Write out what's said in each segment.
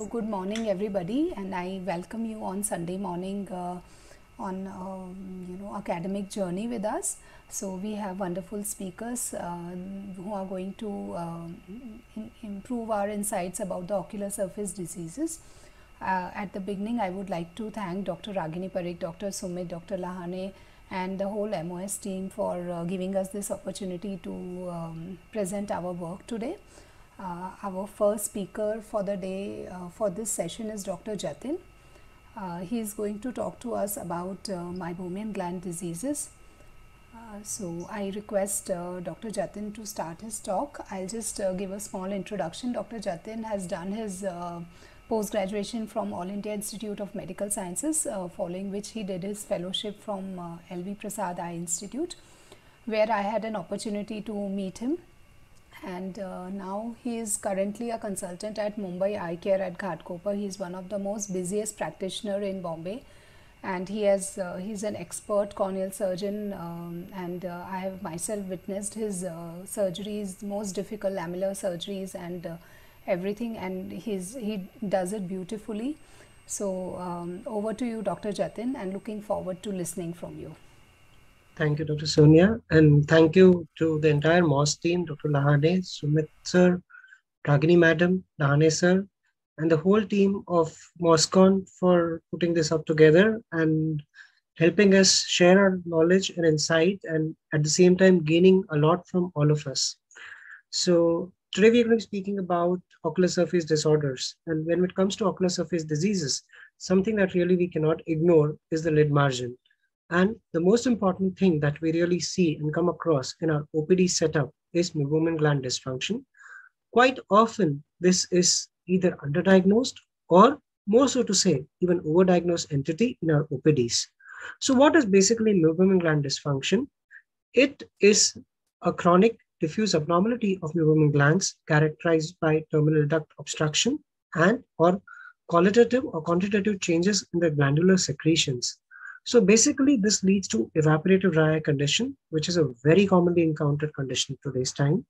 So good morning, everybody, and I welcome you on Sunday morning on academic journey with us. So we have wonderful speakers who are going to improve our insights about the ocular surface diseases. At the beginning, I would like to thank Dr. Ragini Parikh, Dr. Sumit, Dr. Lahane, and the whole MOS team for giving us this opportunity to present our work today. Our first speaker for the day for this session is Dr. Jatin. He is going to talk to us about meibomian gland diseases. So I request Dr. Jatin to start his talk. I'll just give a small introduction. Dr. Jatin has done his post-graduation from All India Institute of Medical Sciences, following which he did his fellowship from LV Prasad Eye Institute, where I had an opportunity to meet him. And now he is currently a consultant at Mumbai Eye Care at Ghatkopar. He is one of the most busiest practitioner in Bombay, and he's an expert corneal surgeon, and I have myself witnessed his surgeries, most difficult lamellar surgeries and everything, and he does it beautifully. So over to you, Dr. Jatin, and looking forward to listening from you. Thank you, Dr. Sonia, and thank you to the entire MOS team, Dr. Lahane, Sumit sir, Ragini madam, Lahane sir, and the whole team of MOSCON for putting this up together and helping us share our knowledge and insight, and at the same time gaining a lot from all of us. So today we are going to be speaking about ocular surface disorders. And when it comes to ocular surface diseases, something that really we cannot ignore is the lid margin. And the most important thing that we really see and come across in our OPD setup is meibomian gland dysfunction. Quite often, this is either underdiagnosed or, more so to say, even overdiagnosed entity in our OPDs. So what is basically meibomian gland dysfunction? It is a chronic diffuse abnormality of meibomian glands characterized by terminal duct obstruction and or qualitative or quantitative changes in the glandular secretions. So basically, this leads to evaporative dry eye condition, which is a very commonly encountered condition today's time.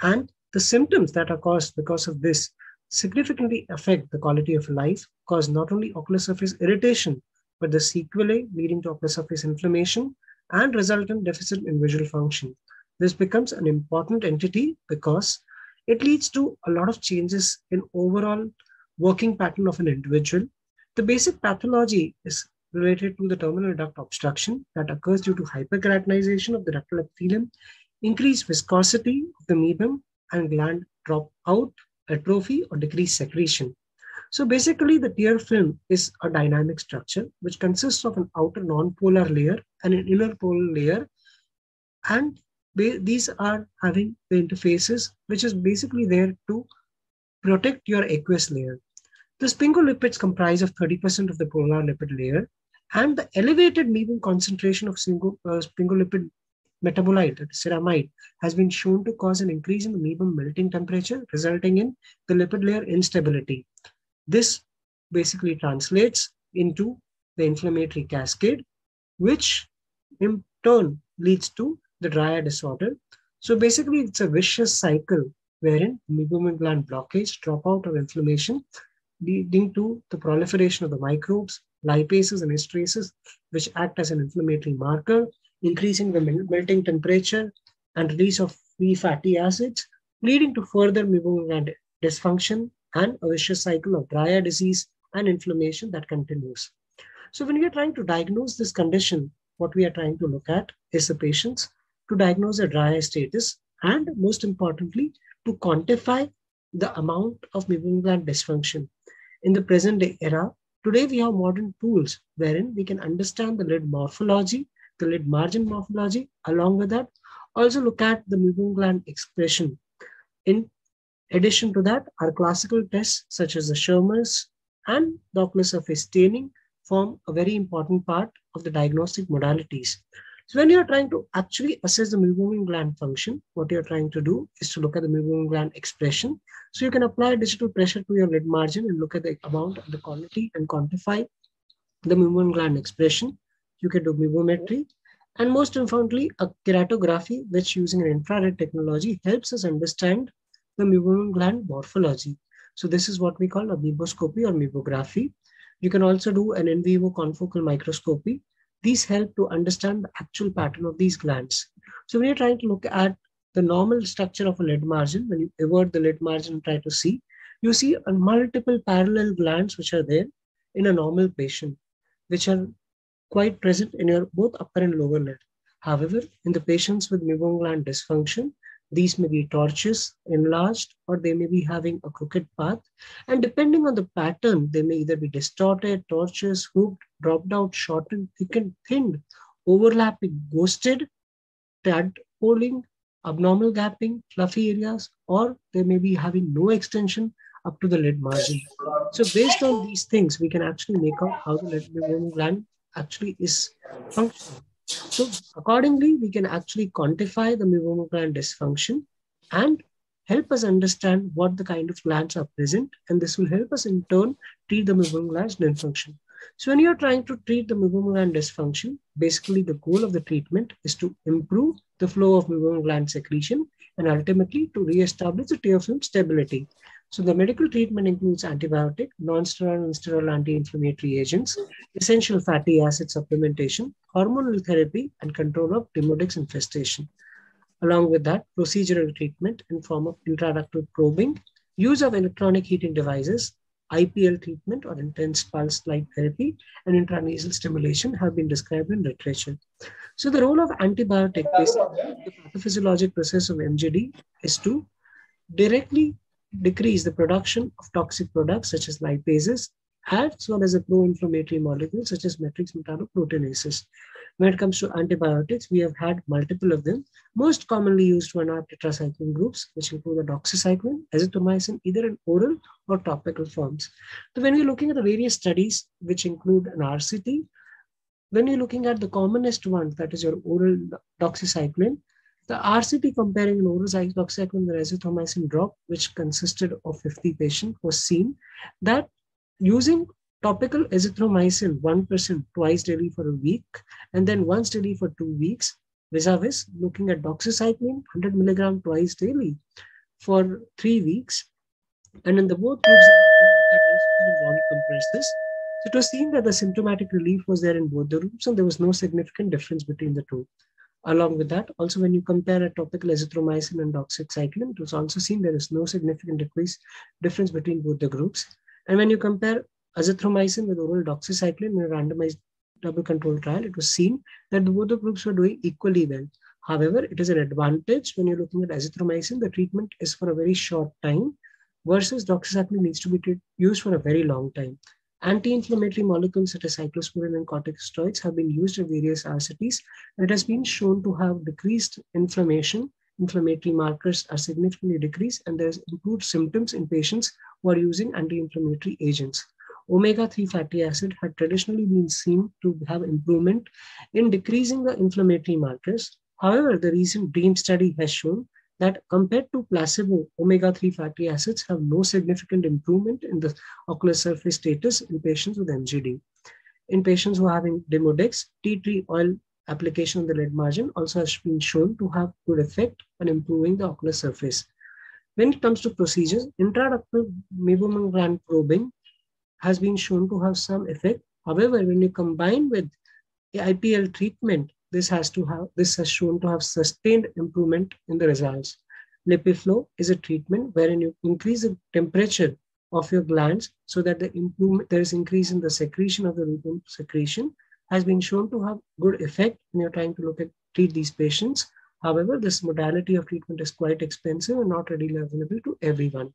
And the symptoms that are caused because of this significantly affect the quality of life, cause not only ocular surface irritation, but the sequelae leading to ocular surface inflammation and resultant deficit in visual function. This becomes an important entity because it leads to a lot of changes in overall working pattern of an individual. The basic pathology is related to the terminal duct obstruction that occurs due to hyperkeratinization of the ductal epithelium, increased viscosity of the meibum, and gland drop out, atrophy, or decreased secretion. So basically, the tear film is a dynamic structure which consists of an outer non-polar layer and an inner polar layer, and these are having the interfaces which is basically there to protect your aqueous layer. The sphingolipids comprise of 30% of the polar lipid layer, and the elevated meibum concentration of sphingolipid metabolite, ceramide, has been shown to cause an increase in the meibum melting temperature, resulting in the lipid layer instability. This basically translates into the inflammatory cascade, which in turn leads to the dry eye disorder. So basically, it's a vicious cycle wherein meibomian gland blockage, dropout, or inflammation leading to the proliferation of the microbes, lipases, and esterases, which act as an inflammatory marker, increasing the melting temperature and release of free fatty acids, leading to further meibomian gland dysfunction and a vicious cycle of dry eye disease and inflammation that continues. So when we are trying to diagnose this condition, what we are trying to look at is the patients to diagnose their dry eye status, and most importantly, to quantify the amount of meibomian gland dysfunction. In the present day era, today we have modern tools wherein we can understand the lid morphology, the lid margin morphology. Along with that, also look at the meibomian gland expression. In addition to that, our classical tests such as the Schirmer's and the ocular surface staining form a very important part of the diagnostic modalities. So when you're trying to actually assess the meibomian gland function, what you're trying to do is to look at the meibomian gland expression. So you can apply digital pressure to your lid margin and look at the amount and the quality and quantify the meibomian gland expression. You can do meibometry. And most importantly, a keratography, which using an infrared technology helps us understand the meibomian gland morphology. So this is what we call a meboscopy or mebography. You can also do an in vivo confocal microscopy. These help to understand the actual pattern of these glands. So when you're trying to look at the normal structure of a lid margin, when you invert the lid margin and try to see, you see multiple parallel glands which are there in a normal patient, which are quite present in your both upper and lower lid. However, in the patients with meibomian gland dysfunction, these may be tortuous, enlarged, or they may be having a crooked path. And depending on the pattern, they may either be distorted, tortuous, hooked, dropped out, shortened, thickened, thinned, overlapping, ghosted, tadpoling, abnormal gapping, fluffy areas, or they may be having no extension up to the lid margin. So based on these things, we can actually make out how the meibomian gland actually is functioning. So accordingly, we can actually quantify the meibomian gland dysfunction and help us understand what the kind of glands are present. And this will help us in turn treat the meibomian gland dysfunction. So when you're trying to treat the meibomian gland dysfunction, basically the goal of the treatment is to improve the flow of meibomian gland secretion and ultimately to re-establish the tear film stability. So the medical treatment includes antibiotic, non-steroidal and steroidal anti-inflammatory agents, essential fatty acid supplementation, hormonal therapy, and control of Demodex infestation. Along with that, procedural treatment in form of intraductal probing, use of electronic heating devices, IPL treatment or intense pulse light therapy, and intranasal stimulation have been described in literature. So the role of antibiotic, basically the pathophysiologic process of MGD, is to directly decrease the production of toxic products such as lipases, as well as a pro-inflammatory molecule such as matrix metalloproteinases. When it comes to antibiotics, we have had multiple of them. Most commonly used one are tetracycline groups, which include the doxycycline, azithromycin, either in oral or topical forms. So when we're looking at the various studies, which include an RCT, when you're looking at the commonest ones, that is your oral doxycycline, the RCT comparing an oral doxycycline with azithromycin drop, which consisted of 50 patients, was seen that using topical azithromycin 1% twice daily for a week, and then once daily for 2 weeks, vis-a-vis looking at doxycycline 100 milligram twice daily for 3 weeks. And in the both groups, compresses. So it was seen that the symptomatic relief was there in both the groups, and there was no significant difference between the two. Along with that, also when you compare a topical azithromycin and doxycycline, it was also seen there is no significant difference between both the groups. And when you compare azithromycin with oral doxycycline in a randomized double-controlled trial, it was seen that both the groups were doing equally well. However, it is an advantage when you're looking at azithromycin, the treatment is for a very short time, versus doxycycline needs to be used for a very long time. Anti-inflammatory molecules such as cyclosporin and corticosteroids have been used in various RCTs, and it has been shown to have decreased inflammation. Inflammatory markers are significantly decreased, and there's improved symptoms in patients who are using anti-inflammatory agents. Omega-3 fatty acid had traditionally been seen to have improvement in decreasing the inflammatory markers. However, the recent DREAM study has shown that compared to placebo, omega-3 fatty acids have no significant improvement in the ocular surface status in patients with MGD. In patients who are having Demodex, tea tree oil application on the lid margin also has been shown to have good effect on improving the ocular surface. When it comes to procedures, intraductal meibomian gland probing has been shown to have some effect. However, when you combine with the IPL treatment, this has shown to have sustained improvement in the results. LipiFlow is a treatment wherein you increase the temperature of your glands so that there is increase in the secretion of the lipid secretion, has been shown to have good effect when you're trying to treat these patients. However, this modality of treatment is quite expensive and not readily available to everyone.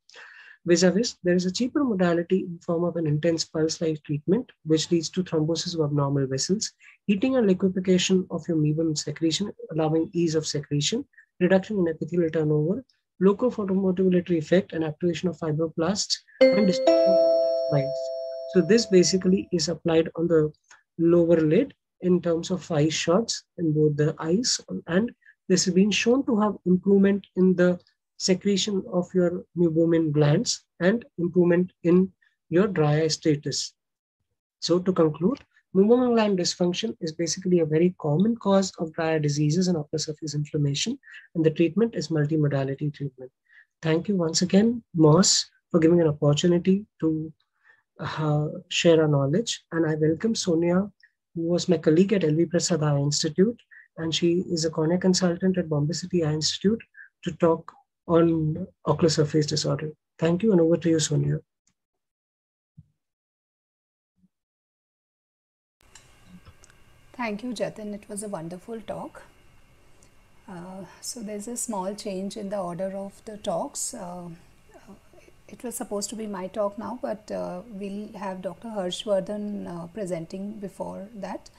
Vis-a-vis, there is a cheaper modality in form of an intense pulse light treatment, which leads to thrombosis of abnormal vessels, heating and liquefaction of your meibomian secretion, allowing ease of secretion, reduction in epithelial turnover, local photomodulatory effect, and activation of fibroblasts and destruction of lines. So this basically is applied on the lower lid in terms of 5 shots in both the eyes, and this has been shown to have improvement in the secretion of your meibomian glands and improvement in your dry eye status. So to conclude, meibomian gland dysfunction is basically a very common cause of dry eye diseases and ocular surface inflammation, and the treatment is multimodality treatment. Thank you once again, Moss, for giving an opportunity to share our knowledge. And I welcome Sonia, who was my colleague at LV Prasad Eye Institute, and she is a cornea consultant at Bombay City Eye Institute, to talk on ocular surface disorder. Thank you, and over to you, Sonia. Thank you, Jatin. It was a wonderful talk. So there's a small change in the order of the talks. It was supposed to be my talk now, but we'll have Dr. Harshvardhan presenting before that.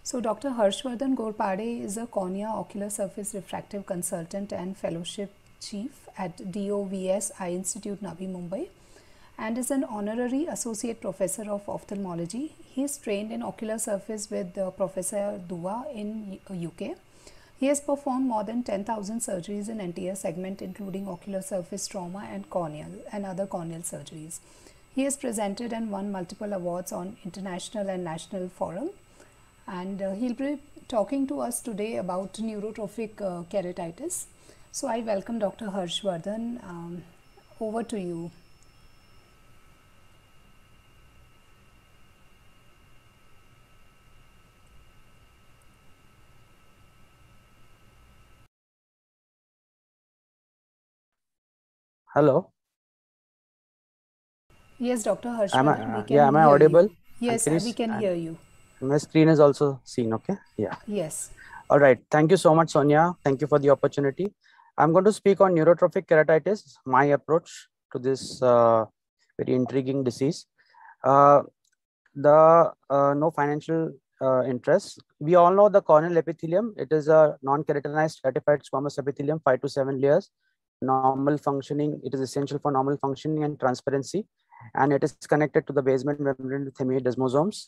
So Dr. Harshvardhan Ghorpade is a cornea ocular surface refractive consultant and fellowship chief at DOVS Eye Institute, Navi Mumbai, and is an honorary associate professor of ophthalmology. He is trained in ocular surface with Professor Dua in UK. He has performed more than 10,000 surgeries in anterior segment, including ocular surface trauma and corneal and other corneal surgeries. He has presented and won multiple awards on international and national forum, and he'll be talking to us today about neurotrophic keratitis. So I welcome Dr. Harshvardhan. Over to you. Hello. Yes, Dr. Harshvardhan. Am I audible? Yes, we can hear you. My screen is also seen, okay? Yeah. Yes. All right. Thank you so much, Sonia. Thank you for the opportunity. I'm going to speak on neurotrophic keratitis, my approach to this very intriguing disease. No financial interest. We all know the corneal epithelium. It is a non-keratinized stratified squamous epithelium, 5 to 7 layers. Normal functioning. It is essential for normal functioning and transparency, and it is connected to the basement membrane with hemidesmosomes.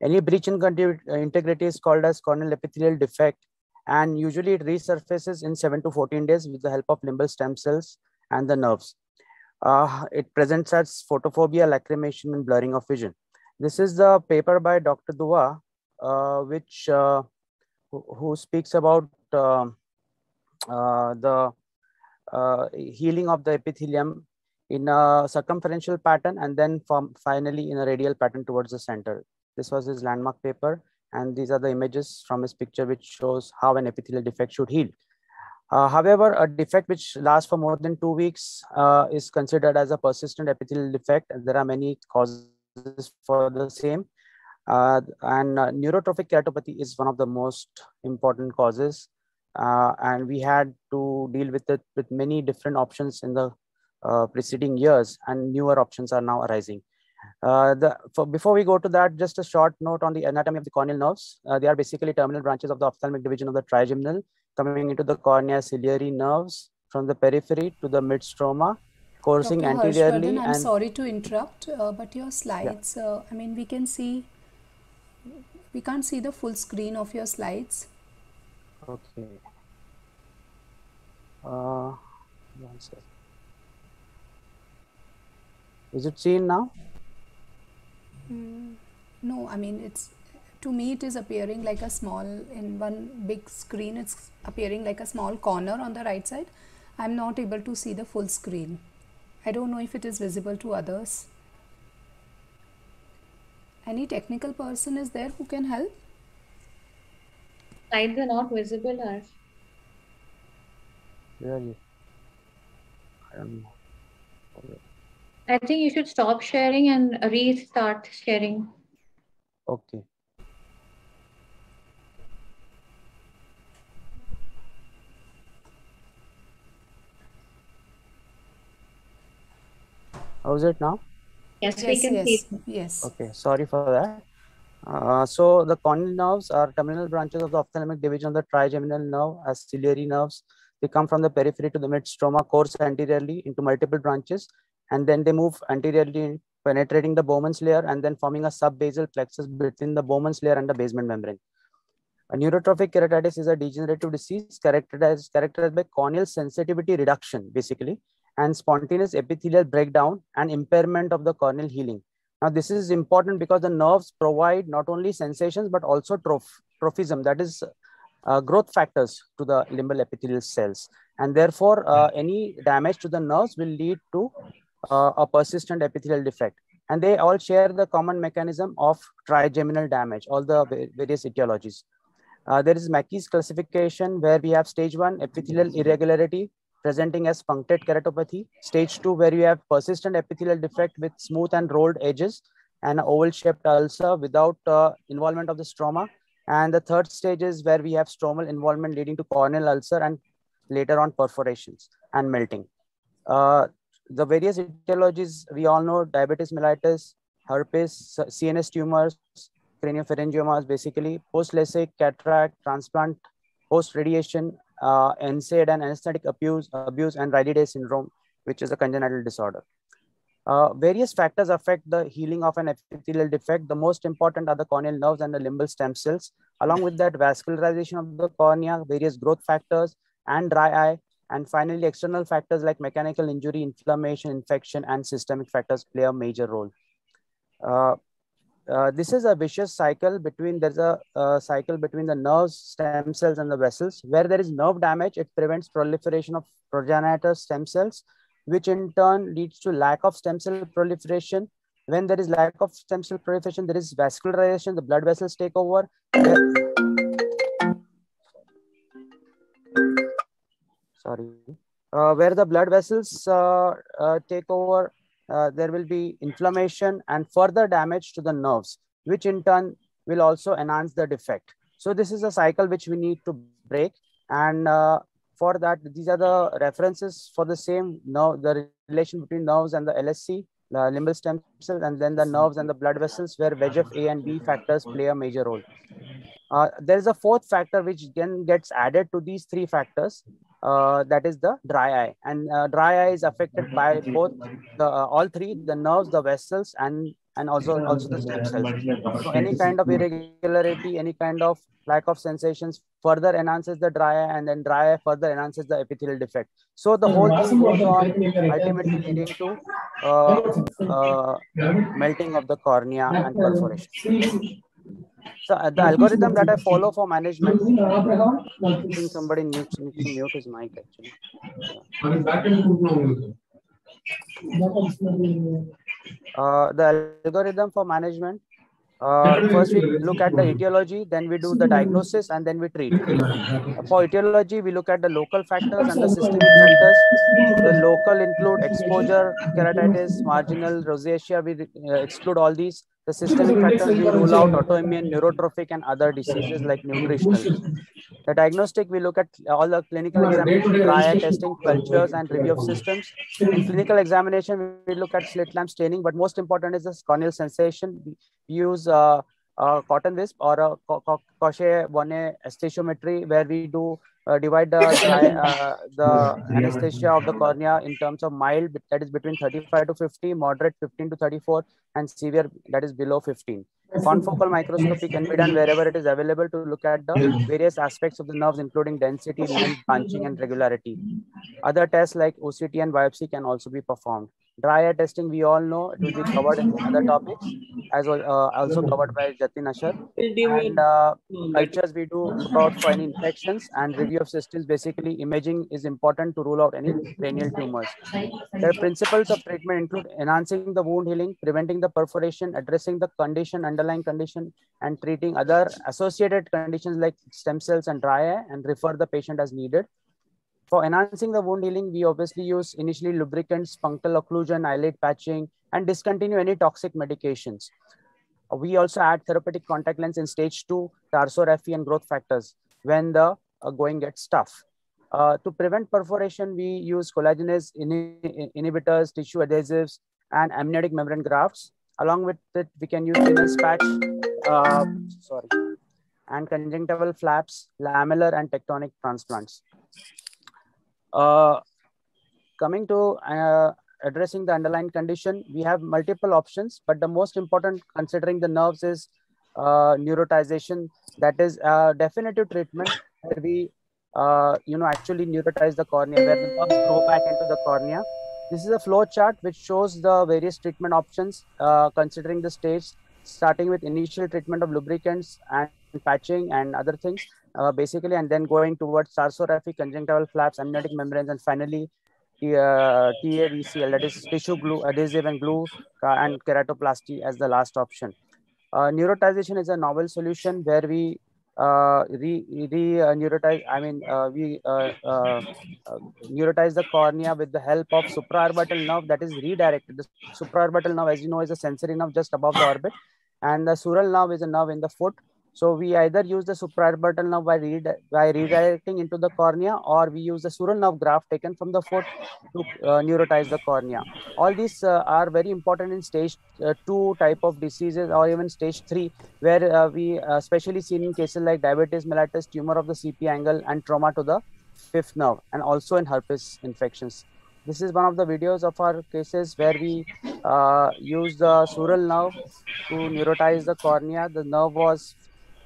Any breach in integrity is called as corneal epithelial defect, and usually it resurfaces in 7 to 14 days with the help of limbal stem cells and the nerves. It presents as photophobia, lacrimation, and blurring of vision. This is the paper by Dr. Dua, who speaks about the healing of the epithelium in a circumferential pattern and then finally in a radial pattern towards the center. This was his landmark paper, and these are the images from his picture which shows how an epithelial defect should heal. However, a defect which lasts for more than 2 weeks is considered as a persistent epithelial defect, and there are many causes for the same. Neurotrophic keratopathy is one of the most important causes, and we had to deal with it with many different options in the preceding years, and newer options are now arising. Before we go to that, just a short note on the anatomy of the corneal nerves. They are basically terminal branches of the ophthalmic division of the trigeminal, coming into the cornea ciliary nerves from the periphery to the midstroma, coursing Dr. anteriorly. I'm sorry to interrupt, but your slides, I mean, we can't see the full screen of your slides. Okay. One second. Is it seen now? No, I mean, to me it is appearing like a small, in one big screen, it's appearing like a small corner on the right side. I'm not able to see the full screen. I don't know if it is visible to others. Any technical person is there who can help? Slides are not visible, Harsh. Really? I don't know. Okay. I think you should stop sharing and restart sharing. Okay. How's it now? Yes, we can see. Yes. Okay, sorry for that. So the corneal nerves are terminal branches of the ophthalmic division of the trigeminal nerve as ciliary nerves. They come from the periphery to the midstroma, course anteriorly into multiple branches, and then they move anteriorly, penetrating the Bowman's layer and then forming a subbasal plexus between the Bowman's layer and the basement membrane. A neurotrophic keratitis is a degenerative disease characterized by corneal sensitivity reduction, basically, and spontaneous epithelial breakdown and impairment of the corneal healing. Now, this is important because the nerves provide not only sensations, but also trophism, that is growth factors to the limbal epithelial cells. And therefore, any damage to the nerves will lead to a persistent epithelial defect. And they all share the common mechanism of trigeminal damage, all the various etiologies. There is Mackey's classification, where we have stage 1, epithelial irregularity presenting as punctate keratopathy. Stage 2, where we have persistent epithelial defect with smooth and rolled edges and an oval-shaped ulcer without involvement of the stroma. And the third stage is where we have stromal involvement leading to corneal ulcer and later on perforations and melting. The various etiologies we all know: diabetes mellitus, herpes, CNS tumors, craniopharyngiomas, basically post-LASIK, cataract, transplant, post-radiation, NSAID and anesthetic abuse, and Riley-Day syndrome, which is a congenital disorder. Various factors affect the healing of an epithelial defect. The most important are the corneal nerves and the limbal stem cells. Along with that, vascularization of the cornea, various growth factors, and dry eye. And finally, external factors like mechanical injury, inflammation, infection, and systemic factors play a major role. This is a vicious cycle between, there's a cycle between the nerves, stem cells, and the vessels. Where there is nerve damage, it prevents proliferation of progenitor stem cells, which in turn leads to lack of stem cell proliferation. When there is lack of stem cell proliferation, there is vascularization, the blood vessels take over. Where the blood vessels take over, there will be inflammation and further damage to the nerves, which in turn will also enhance the defect. So this is a cycle which we need to break. And for that, these are the references for the same nerve, the relation between nerves and the LSC, the limbal stem cells, and then the nerves and the blood vessels, where VEGF-A and B factors play a major role. There is a fourth factor which then gets added to these three factors. That is the dry eye, and dry eye is affected by both the all three: the nerves, the vessels, and also the stem cells. So any kind of irregularity, any kind of lack of sensations further enhances the dry eye, and then dry eye further enhances the epithelial defect. So the whole thing goes on, ultimately leading to melting of the cornea and perforation. So the algorithm that I follow for management, I think somebody needs to mute his mic actually. The algorithm for management, first we look at the etiology, then we do the diagnosis, and then we treat. For etiology, we look at the local factors and the systemic factors. The local include exposure, keratitis, marginal, rosacea, we exclude all these. The systemic factors, we rule out autoimmune, neurotrophic, and other diseases like nutritional. The diagnostic, we look at all the clinical examination, dry eye testing, cultures, and review of systems. In clinical examination, we look at slit lamp staining, but most important is the corneal sensation. We use cotton wisp or a Cauchy-Bonnet aesthesiometry, where we do divide the anesthesia of the cornea in terms of mild, that is between 35 to 50, moderate 15 to 34, and severe, that is below 15. Confocal microscopy can be done wherever it is available to look at the various aspects of the nerves, including density, limb branching, and regularity. Other tests like OCT and biopsy can also be performed. Dry eye testing, we all know, it will be covered in other topics, as well, also covered by Jatin Ashar. And cultures, we do look out for any infections, and review of systems. Basically, imaging is important to rule out any cranial tumors. The principles of treatment include enhancing the wound healing, preventing the perforation, addressing the condition, underlying condition, and treating other associated conditions like stem cells and dry eye, and refer the patient as needed. For enhancing the wound healing, we obviously use initially lubricants, punctal occlusion, eyelid patching, and discontinue any toxic medications. We also add therapeutic contact lens in stage 2, tarsorrhaphy, and growth factors when the going gets tough. To prevent perforation, we use collagenase inhibitors, tissue adhesives, and amniotic membrane grafts. Along with it, we can use Thinners patch, and conjunctival flaps, lamellar and tectonic transplants. Coming to addressing the underlying condition, we have multiple options, but the most important, considering the nerves, is neurotization. That is a definitive treatment where we actually neurotize the cornea, where the nerves grow back into the cornea. This is a flow chart which shows the various treatment options considering the stage, starting with initial treatment of lubricants and patching and other things, basically, and then going towards tarsorrhaphy, conjunctival flaps, amniotic membranes, and finally TAVCL, that is tissue glue, adhesive and glue, and keratoplasty as the last option. Neurotization is a novel solution where we neurotize. I mean, we neurotize the cornea with the help of supraorbital nerve that is redirected. The supraorbital nerve, as you know, is a sensory nerve just above the orbit, and the sural nerve is a nerve in the foot. So we either use the supraorbital nerve by redirecting into the cornea, or we use the sural nerve graft taken from the foot to neurotize the cornea. All these are very important in stage 2 type of diseases, or even stage 3, where we especially seen in cases like diabetes mellitus, tumor of the CP angle, and trauma to the fifth nerve, and also in herpes infections. This is one of the videos of our cases where we use the sural nerve to neurotize the cornea. The nerve was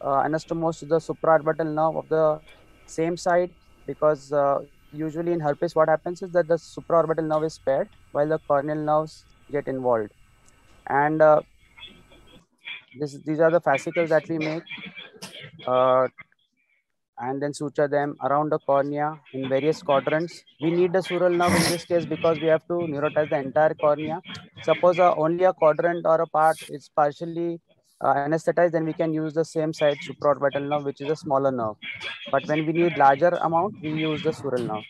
anastomosed to the supraorbital nerve of the same side, because usually in herpes what happens is that the supraorbital nerve is spared while the corneal nerves get involved. And these are the fascicles that we make, and then suture them around the cornea in various quadrants. We need the sural nerve in this case because we have to neurotize the entire cornea. Suppose only a quadrant or a part is partially anesthetized, then we can use the same side supraorbital nerve, which is a smaller nerve. But when we need larger amount, we use the sural nerve.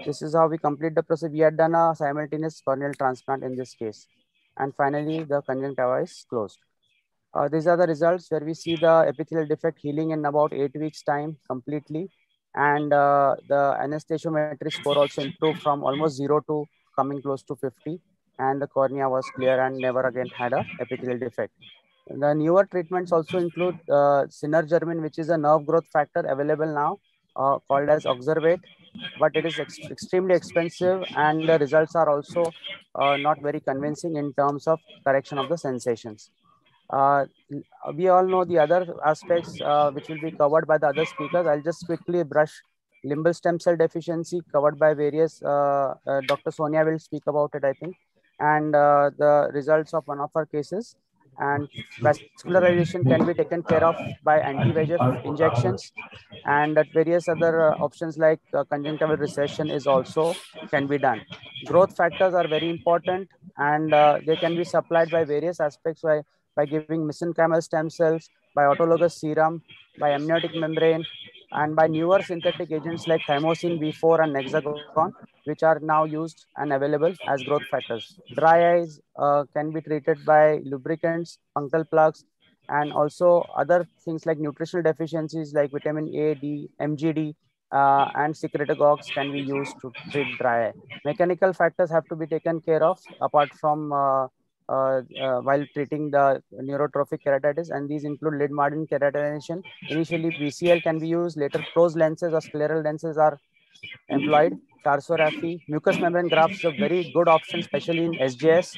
This is how we complete the process. We had done a simultaneous corneal transplant in this case. And finally, the conjunctiva is closed. These are the results where we see the epithelial defect healing in about 8 weeks time completely. And the anesthesiometric score also improved from almost 0 to coming close to 50. And the cornea was clear and never again had a epithelial defect. The newer treatments also include Synergermin, which is a nerve growth factor available now, called as Oxervate, but it is extremely expensive, and the results are also not very convincing in terms of correction of the sensations. We all know the other aspects which will be covered by the other speakers. I'll just quickly brush limbal stem cell deficiency covered by various, Dr. Sonia will speak about it, I think, and the results of one of our cases. And vascularization can be taken care of by anti-VEGF injections, and that various other options like conjunctival recession is also can be done. Growth factors are very important, and they can be supplied by various aspects by giving mesenchymal stem cells, by autologous serum, by amniotic membrane, and by newer synthetic agents like thymosin B4 and Nexagon, which are now used and available as growth factors. Dry eyes can be treated by lubricants, punctal plugs, and also other things like nutritional deficiencies like vitamin A, D, MGD, and secretagogues can be used to treat dry eye. Mechanical factors have to be taken care of apart from while treating the neurotrophic keratitis, and these include lid margin keratinization. Initially, BCL can be used, later closed lenses or scleral lenses are employed. Tarsorrhaphy, mucous membrane grafts is a very good option, especially in SJS.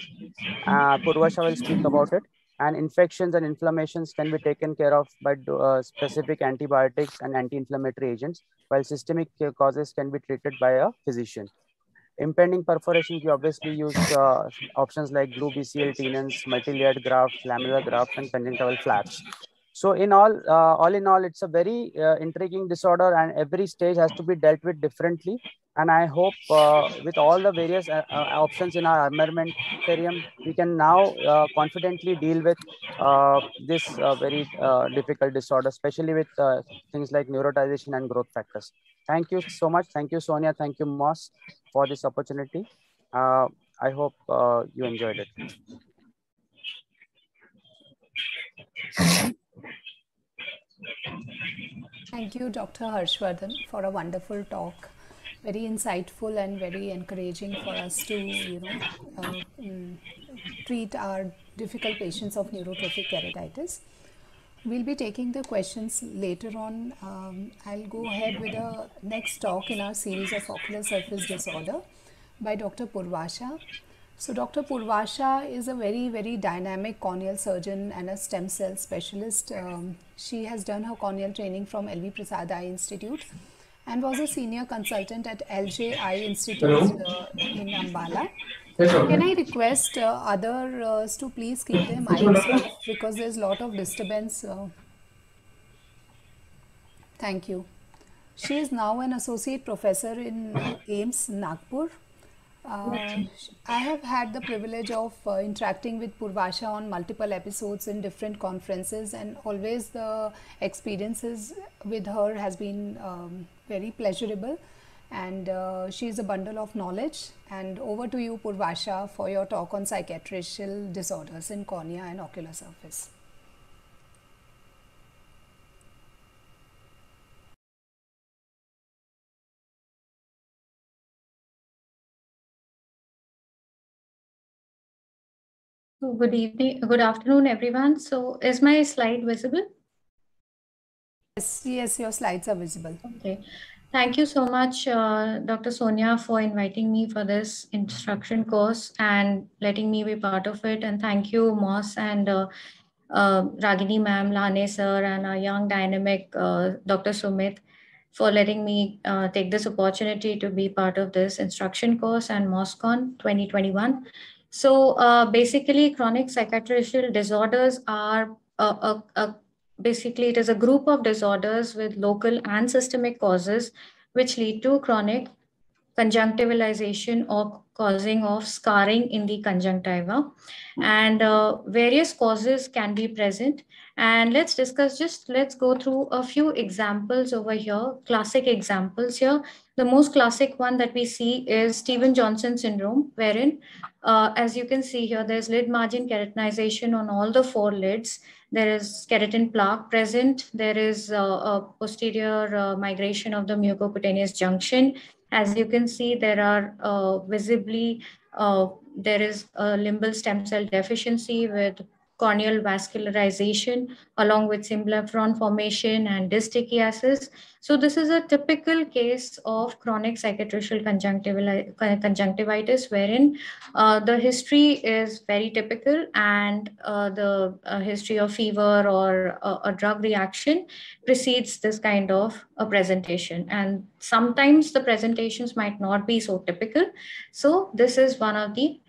Purvasha will speak about it. And infections and inflammations can be taken care of by specific antibiotics and anti-inflammatory agents, while systemic causes can be treated by a physician. Impending perforations, we obviously use options like glue BCL tenons, multi-layered grafts, lamellar grafts, and conjunctival flaps. So in all in all, it's a very intriguing disorder, and every stage has to be dealt with differently. And I hope with all the various options in our armamentarium, we can now confidently deal with this very difficult disorder, especially with things like neurotization and growth factors. Thank you so much. Thank you, Sonia. Thank you, Moss, for this opportunity. I hope you enjoyed it. Thank you, Dr. Harshvardhan, for a wonderful talk. Very insightful and very encouraging for us to, treat our difficult patients of neurotrophic keratitis. We'll be taking the questions later on. I'll go ahead with the next talk in our series of ocular surface disorder by Dr. Purvasha. So Dr. Purvasha is a very, very dynamic corneal surgeon and a stem cell specialist. She has done her corneal training from LV Prasad Eye Institute and was a senior consultant at LJ Eye Institute in Ambala. Can I request others to please keep their mics off because there's a lot of disturbance. Thank you. She is now an associate professor in AIIMS Nagpur I have had the privilege of interacting with Purvasha on multiple episodes in different conferences, and always the experiences with her has been very pleasurable, and she is a bundle of knowledge. And over to you, Purvasha, for your talk on cicatricial disorders in cornea and ocular surface. So good evening, good afternoon, everyone. So is my slide visible? Yes, your slides are visible. Okay. Thank you so much, Dr. Sonia, for inviting me for this instruction course and letting me be part of it. And thank you, Moss and Ragini ma'am, Lahane sir, and our young dynamic Dr. Sumit for letting me take this opportunity to be part of this instruction course and MOSCON 2021. So basically, chronic cicatricial disorders are basically, it is a group of disorders with local and systemic causes which lead to chronic conjunctivalization or causing of scarring in the conjunctiva. And various causes can be present. And let's go through a few examples over here, classic examples here. The most classic one that we see is Stevens-Johnson syndrome, wherein, as you can see here, there's lid margin keratinization on all the 4 lids. There is keratin plaque present. There is a posterior migration of the mucocutaneous junction. As you can see, there are visibly, there is a limbal stem cell deficiency with corneal vascularization along with symblepharon formation and dystichiasis. So this is a typical case of chronic cicatricial conjunctivitis wherein the history is very typical, and the history of fever or a drug reaction precedes this kind of a presentation. And sometimes the presentations might not be so typical. So this is one of the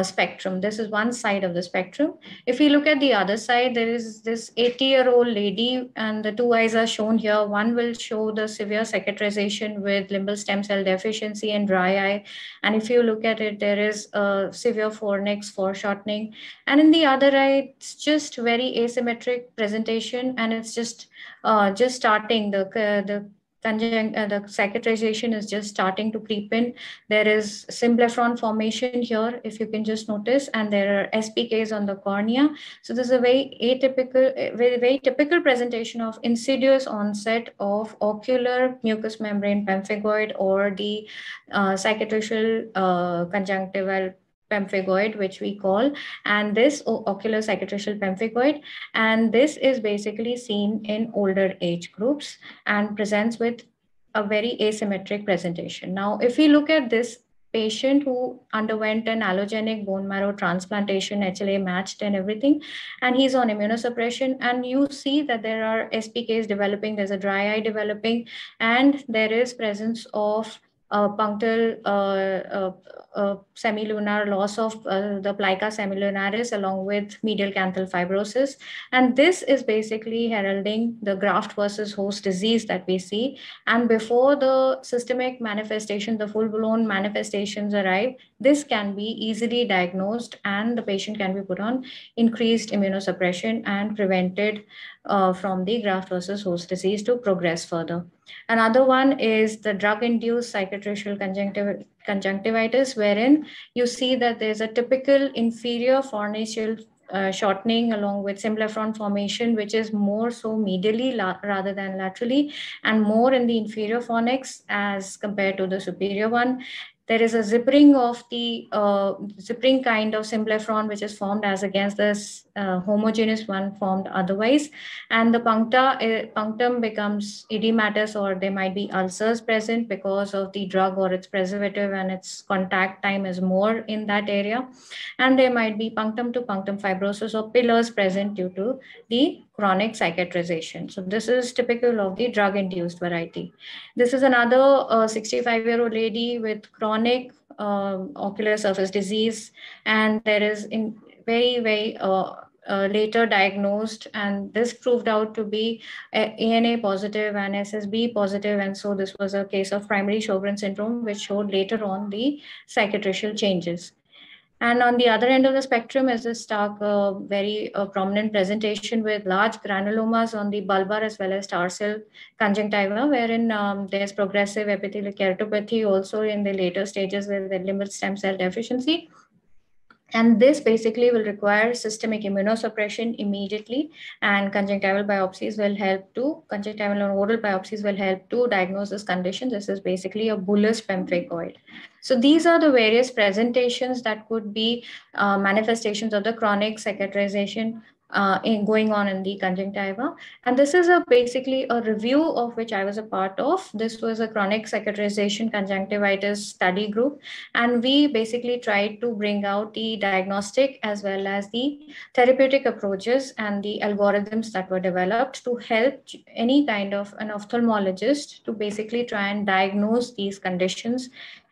spectrum. This is one side of the spectrum. If we look at the other side, there is this 80-year-old lady, and the 2 eyes are shown here. One will show the severe cicatrization with limbal stem cell deficiency and dry eye. And if you look at it, there is a severe fornix, foreshortening. And in the other eye, it's just very asymmetric presentation, and it's just starting. The cicatrization is just starting to creep in. There is symblepharon formation here, if you can just notice, and there are SPKs on the cornea. So this is a very atypical, very typical presentation of insidious onset of ocular mucous membrane pemphigoid, or the cicatricial conjunctival pemphigoid, which we call, and this ocular cicatricial pemphigoid. And this is basically seen in older age groups and presents with a very asymmetric presentation. Now, if we look at this patient who underwent an allogenic bone marrow transplantation, HLA matched and everything, and he's on immunosuppression, and you see that there are SPKs developing, there's a dry eye developing, and there is presence of punctal semilunar loss of the plica semilunaris along with medial canthal fibrosis. And this is basically heralding the graft versus host disease that we see. And before the systemic manifestation, the full-blown manifestations arrive, this can be easily diagnosed, and the patient can be put on increased immunosuppression and prevented from the graft versus host disease to progress further. Another one is the drug-induced cicatricial conjunctivitis, wherein you see that there's a typical inferior fornical shortening along with symblepharon formation, which is more so medially rather than laterally, and more in the inferior fornix as compared to the superior one. There is a zippering of the zippering kind of symblepharon, which is formed as against this homogeneous one formed otherwise. And the punctum becomes edematous, or there might be ulcers present because of the drug or its preservative, and its contact time is more in that area. And there might be punctum to punctum fibrosis or pillars present due to the chronic cicatrization. So this is typical of the drug-induced variety. This is another 65-year-old lady with chronic ocular surface disease, and there is in very later diagnosed, and this proved out to be ANA positive and SSB positive, and so this was a case of primary Sjogren's syndrome, which showed later on the cicatricial changes. And on the other end of the spectrum is a stark, very prominent presentation with large granulomas on the bulbar as well as tarsal conjunctiva, wherein there's progressive epithelial keratopathy also in the later stages with the limbal stem cell deficiency. And this basically will require systemic immunosuppression immediately, and conjunctival biopsies will help to, conjunctival and oral biopsies will help to diagnose this condition. This is basically a bullous pemphigoid. So these are the various presentations that could be manifestations of the chronic cicatrization going on in the conjunctiva. And this is basically a review of which I was a part of. This was a chronic cicatrization conjunctivitis study group. And we basically tried to bring out the diagnostic as well as the therapeutic approaches and the algorithms that were developed to help any kind of an ophthalmologist to basically try and diagnose these conditions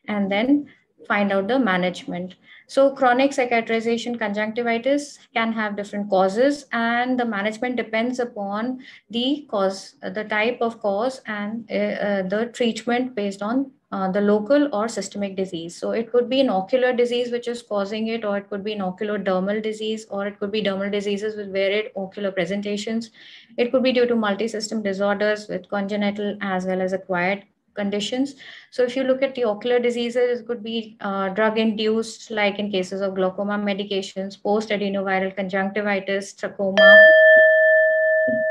and then find out the management. So chronic cicatrization conjunctivitis can have different causes, and the management depends upon the cause, the type of cause, and the treatment based on the local or systemic disease. So it could be an ocular disease which is causing it, or it could be an oculodermal disease, or it could be dermal diseases with varied ocular presentations. It could be due to multi-system disorders with congenital as well as acquired conditions. So if you look at the ocular diseases, it could be drug-induced, like in cases of glaucoma medications, post-adenoviral conjunctivitis, trachoma,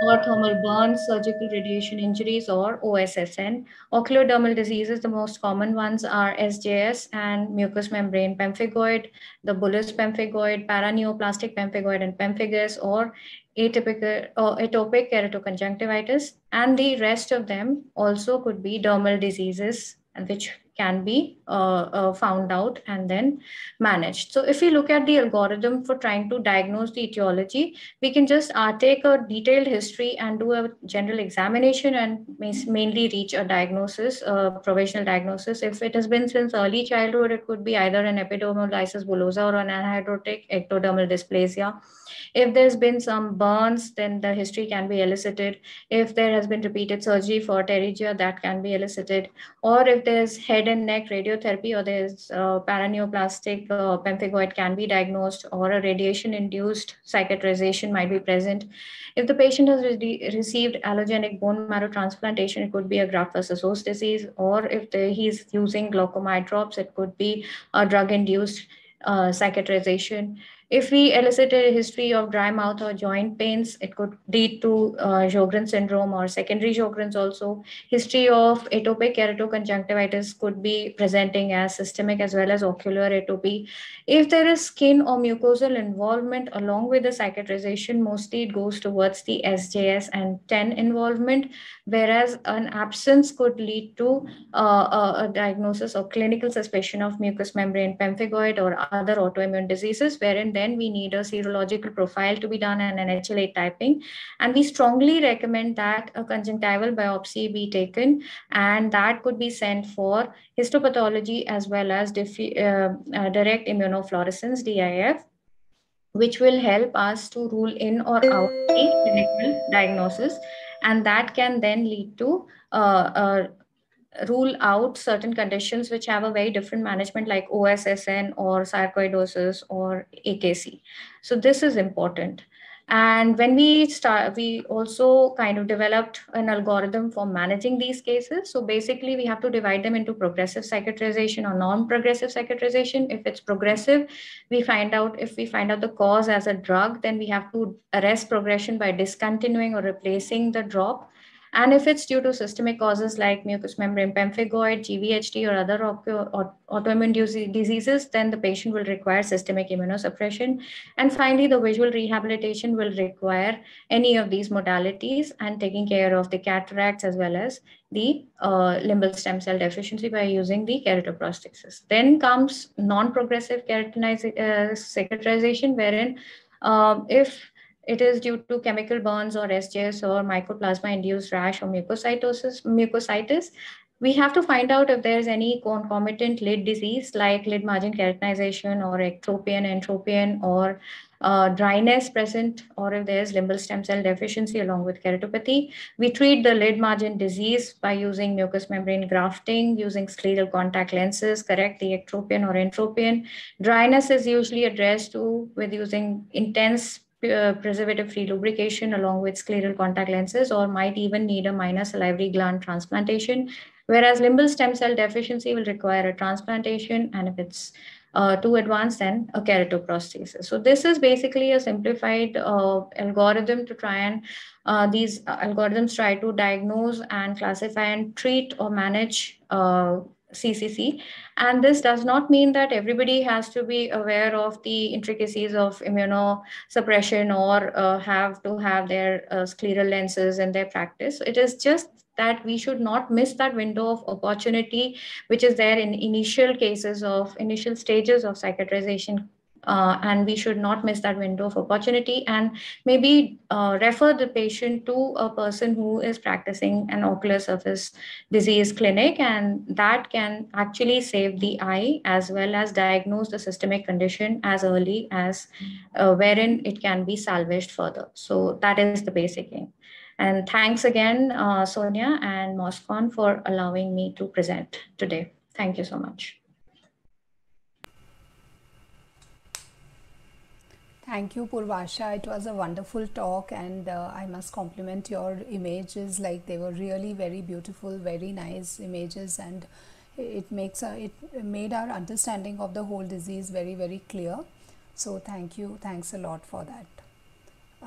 or thermal burns, surgical radiation injuries, or OSSN. Oculodermal diseases, the most common ones are SJS and mucous membrane pemphigoid, the bullous pemphigoid, paraneoplastic pemphigoid and pemphigus, or atypical or atopic keratoconjunctivitis, and the rest of them also could be dermal diseases, which can be found out and then managed. So if we look at the algorithm for trying to diagnose the etiology, we can just take a detailed history and do a general examination and mainly reach a diagnosis, provisional diagnosis. If it has been since early childhood, it could be either an epidermolysis bullosa or an anhydrotic ectodermal dysplasia. If there's been some burns, then the history can be elicited. If there has been repeated surgery for pterygia, that can be elicited. Or if there's head and neck radiotherapy, or there's paraneoplastic pemphigoid can be diagnosed, or a radiation-induced cicatrization might be present. If the patient has received allogenic bone marrow transplantation, it could be a graft versus host disease. Or if he's using glaucoma eye drops, it could be a drug-induced cicatrization. If we elicited a history of dry mouth or joint pains, it could lead to Sjogren's syndrome or secondary Sjogren's also. History of atopic keratoconjunctivitis could be presenting as systemic as well as ocular atopy. If there is skin or mucosal involvement along with the cicatrization, mostly it goes towards the SJS and TEN involvement, whereas an absence could lead to a diagnosis or clinical suspicion of mucous membrane pemphigoid or other autoimmune diseases, wherein then we need a serological profile to be done and an HLA typing. And we strongly recommend that a conjunctival biopsy be taken, and that could be sent for histopathology as well as direct immunofluorescence, DIF, which will help us to rule in or out the clinical diagnosis. And that can then lead to rule out certain conditions which have a very different management, like OSSN or sarcoidosis or AKC. So this is important. And when we also kind of developed an algorithm for managing these cases. So basically we have to divide them into progressive cicatrization or non-progressive cicatrization. If it's progressive, if we find out the cause as a drug, then we have to arrest progression by discontinuing or replacing the drop. And if it's due to systemic causes like mucous membrane pemphigoid, GVHD, or other autoimmune diseases, then the patient will require systemic immunosuppression. And finally, the visual rehabilitation will require any of these modalities and taking care of the cataracts as well as the limbal stem cell deficiency by using the keratoprosthesis. Then comes non-progressive cicatrization, wherein if it is due to chemical burns or SJS or mycoplasma-induced rash or mucositis, we have to find out if there's any concomitant lid disease like lid margin keratinization or ectropion, entropion, or dryness present, or if there's limbal stem cell deficiency along with keratopathy. We treat the lid margin disease by using mucous membrane grafting, using scleral contact lenses, correct the ectropion or entropion. Dryness is usually addressed with using intense preservative-free lubrication along with scleral contact lenses, or might even need a minor salivary gland transplantation. Whereas limbal stem cell deficiency will require a transplantation, and if it's too advanced, then a keratoprosthesis. So this is basically a simplified algorithm to try and these algorithms try to diagnose and classify and treat or manage CCC. And this does not mean that everybody has to be aware of the intricacies of immunosuppression or have to have their scleral lenses in their practice. It is just that we should not miss that window of opportunity, which is there in initial stages of cicatrization. And we should not miss that window of opportunity, and maybe refer the patient to a person who is practicing an ocular surface disease clinic, and that can actually save the eye as well as diagnose the systemic condition as early as wherein it can be salvaged further. So that is the basic aim. And thanks again, Sonia and MOSCON, for allowing me to present today. Thank you so much. Thank you, Purvasha. It was a wonderful talk, and I must compliment your images. Like, they were really very beautiful, very nice images, and it made our understanding of the whole disease very, very clear. So thank you. Thanks a lot for that.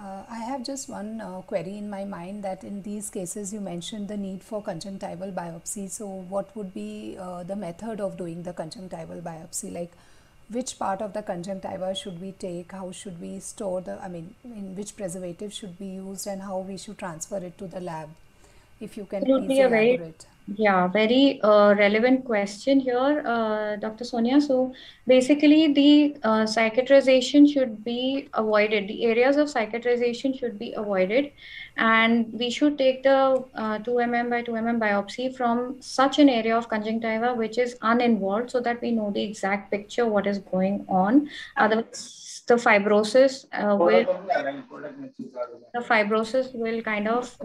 I have just one query in my mind, that in these cases you mentioned the need for conjunctival biopsy. So what would be the method of doing the conjunctival biopsy? Like, which part of the conjunctiva should we take? How should we store in which preservative should be used, and how we should transfer it to the lab? If you can please elaborate. Very relevant question here, Dr. Sonia. So basically, the cicatrization should be avoided. The areas of cicatrization should be avoided, and we should take the 2 mm by 2 mm biopsy from such an area of conjunctiva which is uninvolved, so that we know the exact picture what is going on. Otherwise, the fibrosis will kind of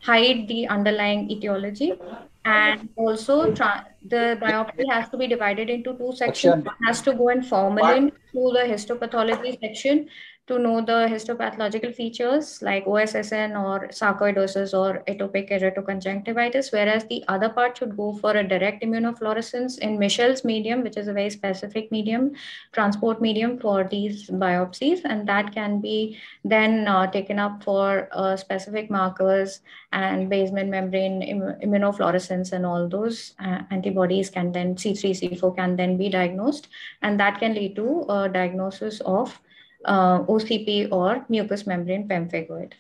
hide the underlying etiology. And also the biopsy has to be divided into 2 sections. One has to go in formalin to the histopathology section to know the histopathological features like OSSN or sarcoidosis or atopic keratoconjunctivitis, whereas the other part should go for a direct immunofluorescence in Michel's medium, which is a very specific medium, transport medium for these biopsies, and that can be then taken up for specific markers and basement membrane immunofluorescence, and all those antibodies can then, C3, C4 can then be diagnosed, and that can lead to a diagnosis of OCP or mucous membrane pemphigoid.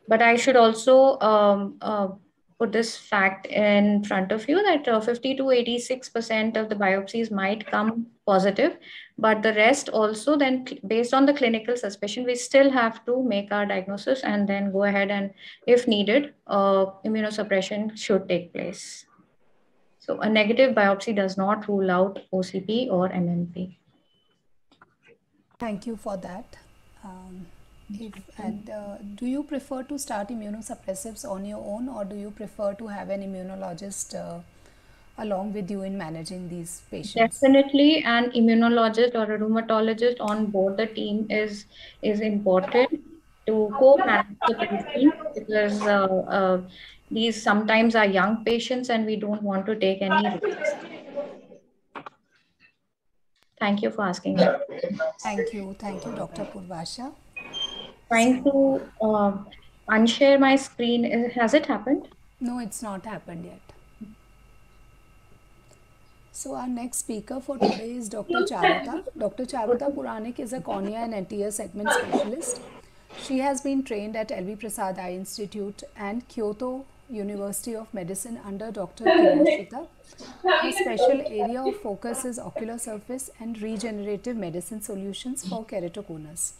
But I should also put this fact in front of you that 50 to 86% of the biopsies might come positive, but the rest also then, based on the clinical suspicion, we still have to make our diagnosis and then go ahead and, if needed, immunosuppression should take place. So a negative biopsy does not rule out OCP or MMP. Thank you for that. Do you prefer to start immunosuppressives on your own, or do you prefer to have an immunologist along with you in managing these patients? Definitely, an immunologist or a rheumatologist on board the team is important to co-manage the patient, because these sometimes are young patients and we don't want to take any risks. Thank you for asking that. Thank you, Dr. Purvasha. Trying to unshare my screen. Has it happened? No, it's not happened yet. So our next speaker for today is Dr. Charuta. Dr. Charuta Puranik is a cornea and anterior segment specialist. She has been trained at LV Prasad Eye Institute and Kyoto University of Medicine under Dr. Kinoshita. Her special area of focus is ocular surface and regenerative medicine solutions for keratoconus.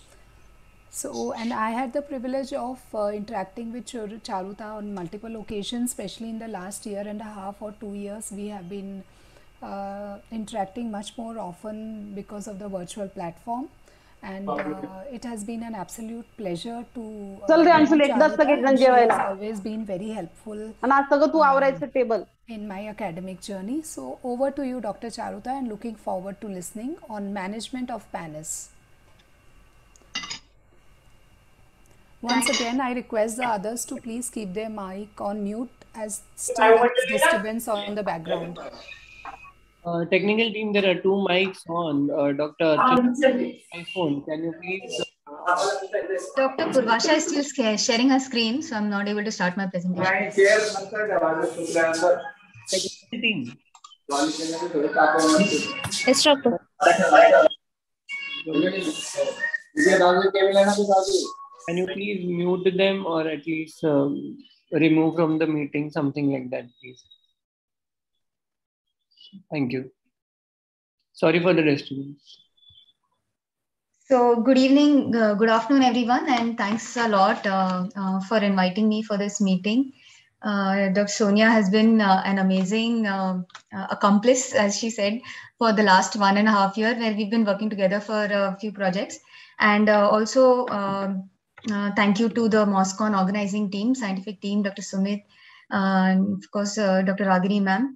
So, and I had the privilege of interacting with Charuta on multiple occasions, especially in the last year and a half or 2 years. We have been interacting much more often because of the virtual platform. And it has been an absolute pleasure to Charuta. She has always been very helpful in my academic journey. So over to you, Dr. Charuta, and looking forward to listening on management of PANIS. Once again, I request the others to please keep their mic on mute as still there is disturbance on the background. Technical team, there are 2 mics on. Dr. iPhone, can you please? Dr. Purvasha is still sharing her screen, so I'm not able to start my presentation. Team. Yes, Doctor. Can you please mute them or at least remove from the meeting, something like that, please? Thank you. Sorry for the disturbance. So good evening, good afternoon, everyone, and thanks a lot for inviting me for this meeting. Dr. Sonia has been an amazing accomplice, as she said, for the last 1.5 years, where we've been working together for a few projects. And also, thank you to the MOSCON organizing team, scientific team, Dr. Sumit, and of course, Dr. Ragini ma'am.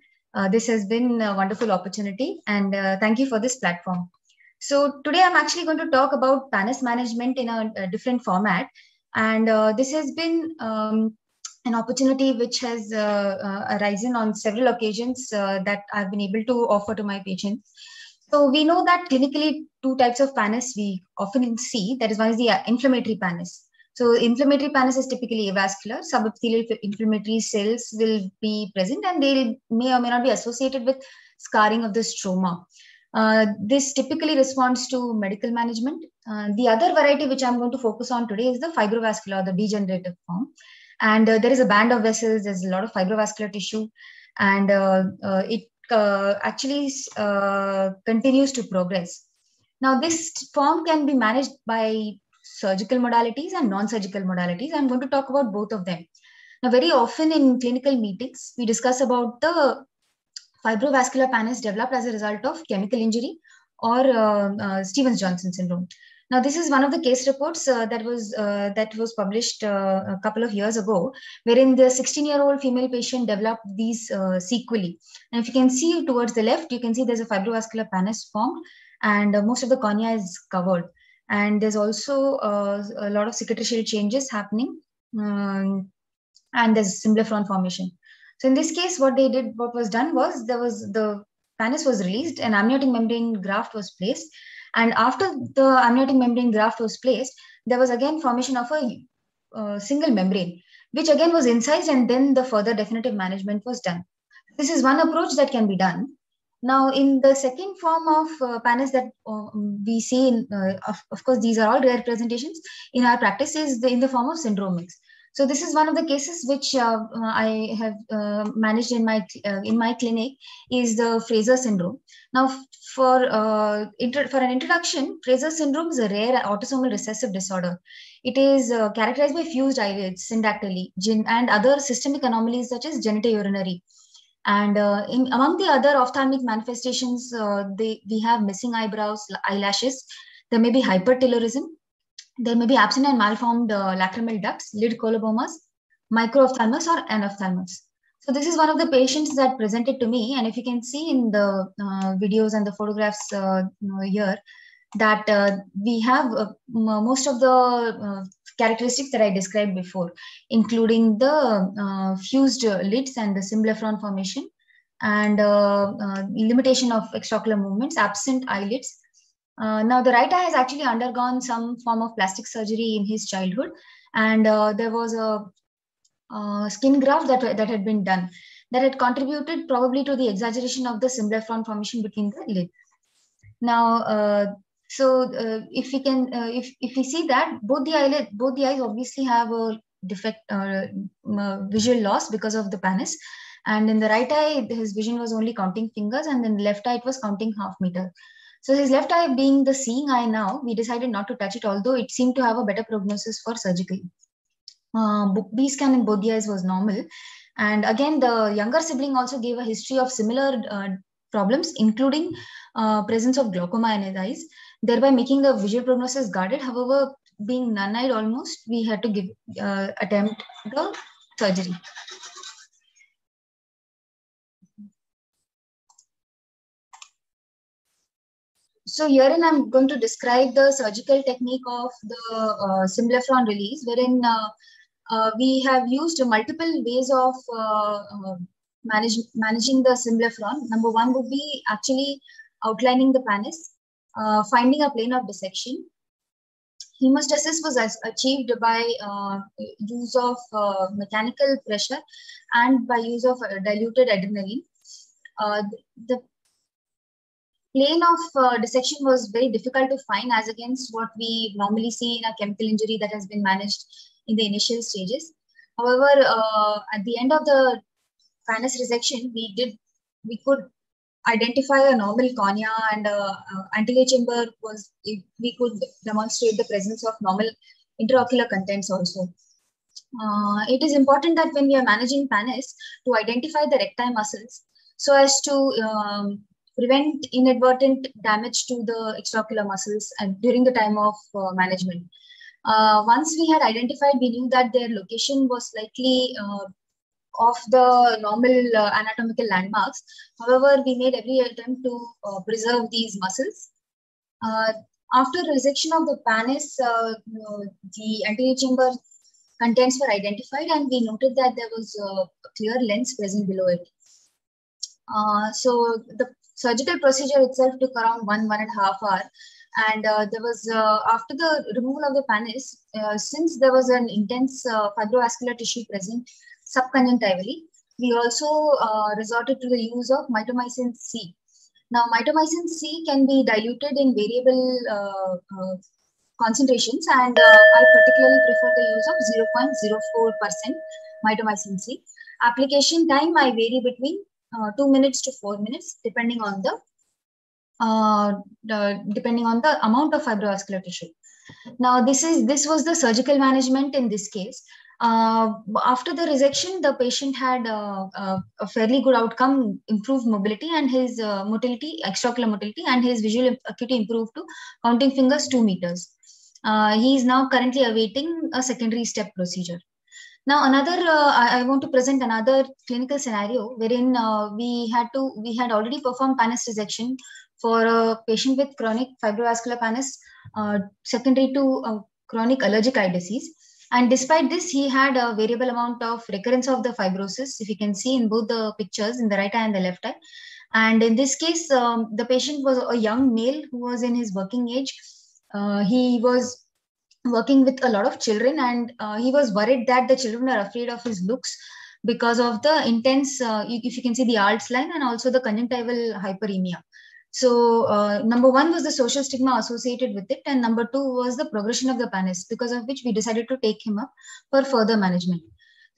This has been a wonderful opportunity, and thank you for this platform. So today I'm actually going to talk about PANIS management in a different format. And this has been an opportunity which has arisen on several occasions that I've been able to offer to my patients. So we know that clinically 2 types of PANIS we often see. That is, one is the inflammatory PANIS. So inflammatory PANIS is typically avascular. Subepithelial inflammatory cells will be present, and they may or may not be associated with scarring of the stroma. This typically responds to medical management. The other variety which I'm going to focus on today is the fibrovascular, the degenerative form. And there is a band of vessels, there's a lot of fibrovascular tissue, and it actually continues to progress. Now, this form can be managed by surgical modalities and non-surgical modalities. I'm going to talk about both of them. Now, very often in clinical meetings, we discuss about the fibrovascular PANIS developed as a result of chemical injury or Stevens-Johnson syndrome. Now, this is one of the case reports that was published a couple of years ago, wherein the 16-year-old female patient developed these sequelae. And if you can see towards the left, you can see there's a fibrovascular PANIS formed, and most of the cornea is covered. And there's also a lot of cicatricial changes happening, and there's symblepharon formation. So in this case, what was done was the PANIS was released, an amniotic membrane graft was placed. And after the amniotic membrane graft was placed, there was again formation of a single membrane, which again was incised, and then the further definitive management was done. This is one approach that can be done. Now, in the second form of PANIS that we see, of course, these are all rare presentations in our practice, is in the form of syndromics. So this is one of the cases which I have managed in my clinic, is the Fraser syndrome. Now, for an introduction, Fraser syndrome is a rare autosomal recessive disorder. It is characterized by fused eyelids, syndactyly, and other systemic anomalies such as genitourinary. And among the other ophthalmic manifestations, we have missing eyebrows, eyelashes. There may be hypertelorism. There may be absent and malformed lacrimal ducts, lid colobomas, microophthalmos or anophthalmos. So this is one of the patients that presented to me, and if you can see in the videos and the photographs here, that we have most of the characteristics that I described before, including the fused lids and the symblepharon formation, and limitation of extraocular movements, absent eyelids. Now, the right eye has actually undergone some form of plastic surgery in his childhood, and there was a skin graft that had been done that had contributed probably to the exaggeration of the symblepharon formation between the lids. Now, if we can, if we see that both the eyes obviously have a defect, visual loss because of the PANIS, and in the right eye his vision was only counting fingers, and in the left eye it was counting half meter. So his left eye being the seeing eye now, we decided not to touch it, although it seemed to have a better prognosis for surgery. B scan in both the eyes was normal. And again, the younger sibling also gave a history of similar problems, including presence of glaucoma in his eyes. thereby making the visual prognosis guarded. However, being non-eyed almost, we had to attempt the surgery. So herein I'm going to describe the surgical technique of the Symblepharon release, wherein we have used multiple ways of managing the Symblepharon. Number one would be actually outlining the panis, finding a plane of dissection. Hemostasis was achieved by use of mechanical pressure and by use of diluted adrenaline. The plane of dissection was very difficult to find as against what we normally see in a chemical injury that has been managed in the initial stages. However, at the end of the panis resection, we could identify a normal cornea, and anterior chamber we could demonstrate the presence of normal intraocular contents also. It is important that when we are managing panis to identify the recti muscles so as to prevent inadvertent damage to the extraocular muscles and during the time of management. Once we had identified, we knew that their location was slightly off the normal anatomical landmarks. However, we made every attempt to preserve these muscles. After resection of the panis, the anterior chamber contents were identified, and we noted that there was a clear lens present below it. So the surgical procedure itself took around 1.5 hours, and there was after the removal of the panis, since there was an intense fibrovascular tissue present subconjunctivally, we also resorted to the use of mitomycin C. Now, mitomycin C can be diluted in variable concentrations, and I particularly prefer the use of 0.04% mitomycin C. Application time I vary between 2 minutes to 4 minutes, depending on the amount of fibrovascular tissue. Now, this was the surgical management in this case. After the resection, the patient had a fairly good outcome, improved mobility and his motility, extraocular motility, and his visual acuity improved to counting fingers 2 meters. He is now currently awaiting a secondary step procedure. Now, I want to present another clinical scenario wherein we had already performed panis resection for a patient with chronic fibrovascular panis secondary to chronic allergic eye disease. And despite this, he had a variable amount of recurrence of the fibrosis, if you can see in both the pictures, in the right eye and the left eye. And in this case, the patient was a young male who was in his working age. He was working with a lot of children, and he was worried that the children are afraid of his looks because of the intense, if you can see the Art's line, and also the conjunctival hyperemia. So number one was the social stigma associated with it, and number two was the progression of the panis, because of which we decided to take him up for further management.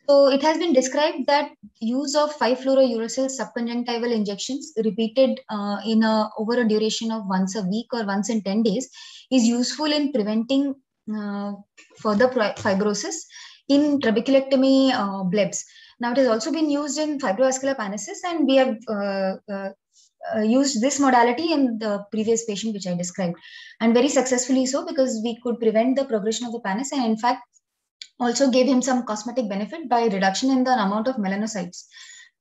So it has been described that use of 5-fluorouracil subconjunctival injections repeated over a duration of once a week or once in 10 days is useful in preventing further fibrosis in trabeculectomy blebs. Now, it has also been used in fibrovascular panises, and we have used this modality in the previous patient which I described, and very successfully so, because we could prevent the progression of the panis, and in fact also gave him some cosmetic benefit by reduction in the amount of melanocytes.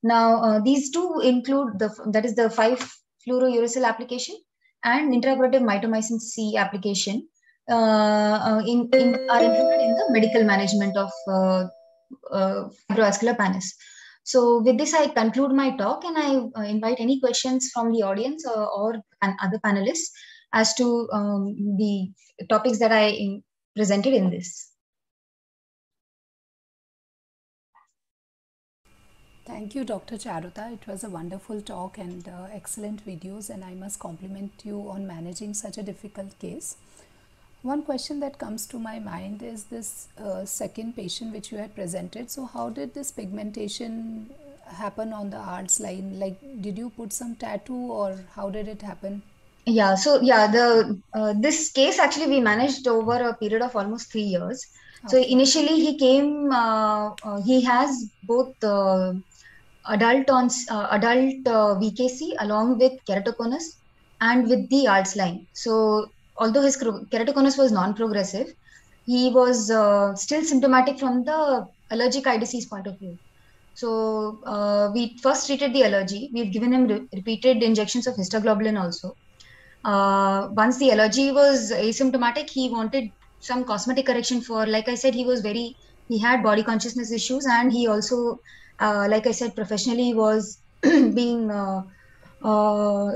Now, these two include the 5-fluorouracil application and intraoperative mitomycin C application are included in the medical management of fibrovascular panis. So with this, I conclude my talk, and I invite any questions from the audience or other panelists as to the topics that I presented in this. Thank you, Dr. Charuta. It was a wonderful talk and excellent videos, and I must compliment you on managing such a difficult case. One question that comes to my mind is this second patient which you had presented. So how did this pigmentation happen on the Art's line? Like, did you put some tattoo, or how did it happen? Yeah, so yeah, this case actually we managed over a period of almost 3 years. Okay. So initially he came, he has both adult VKC along with keratoconus and with the Art's line. So although his keratoconus was non-progressive, he was still symptomatic from the allergic eye disease point of view. So we first treated the allergy. We've given him repeated injections of histoglobulin also. Once the allergy was asymptomatic, he wanted some cosmetic correction for, like I said, he had body consciousness issues, and he also, like I said, professionally was being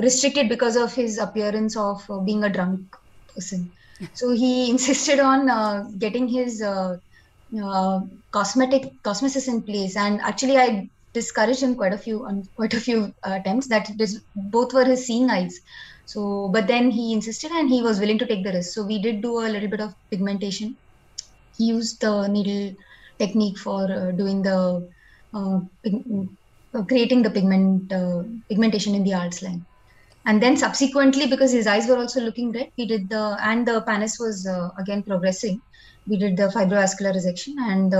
restricted because of his appearance of being a drunk person. So he insisted on getting his cosmesis in place, and actually I discouraged him quite a few attempts. Both were his seeing eyes. So, but then he insisted and he was willing to take the risk. So we did do a little bit of pigmentation. He used the needle technique for doing the creating the pigmentation in the arts line. And then subsequently, because his eyes were also looking red, and the pannus was again progressing, we did the fibrovascular resection and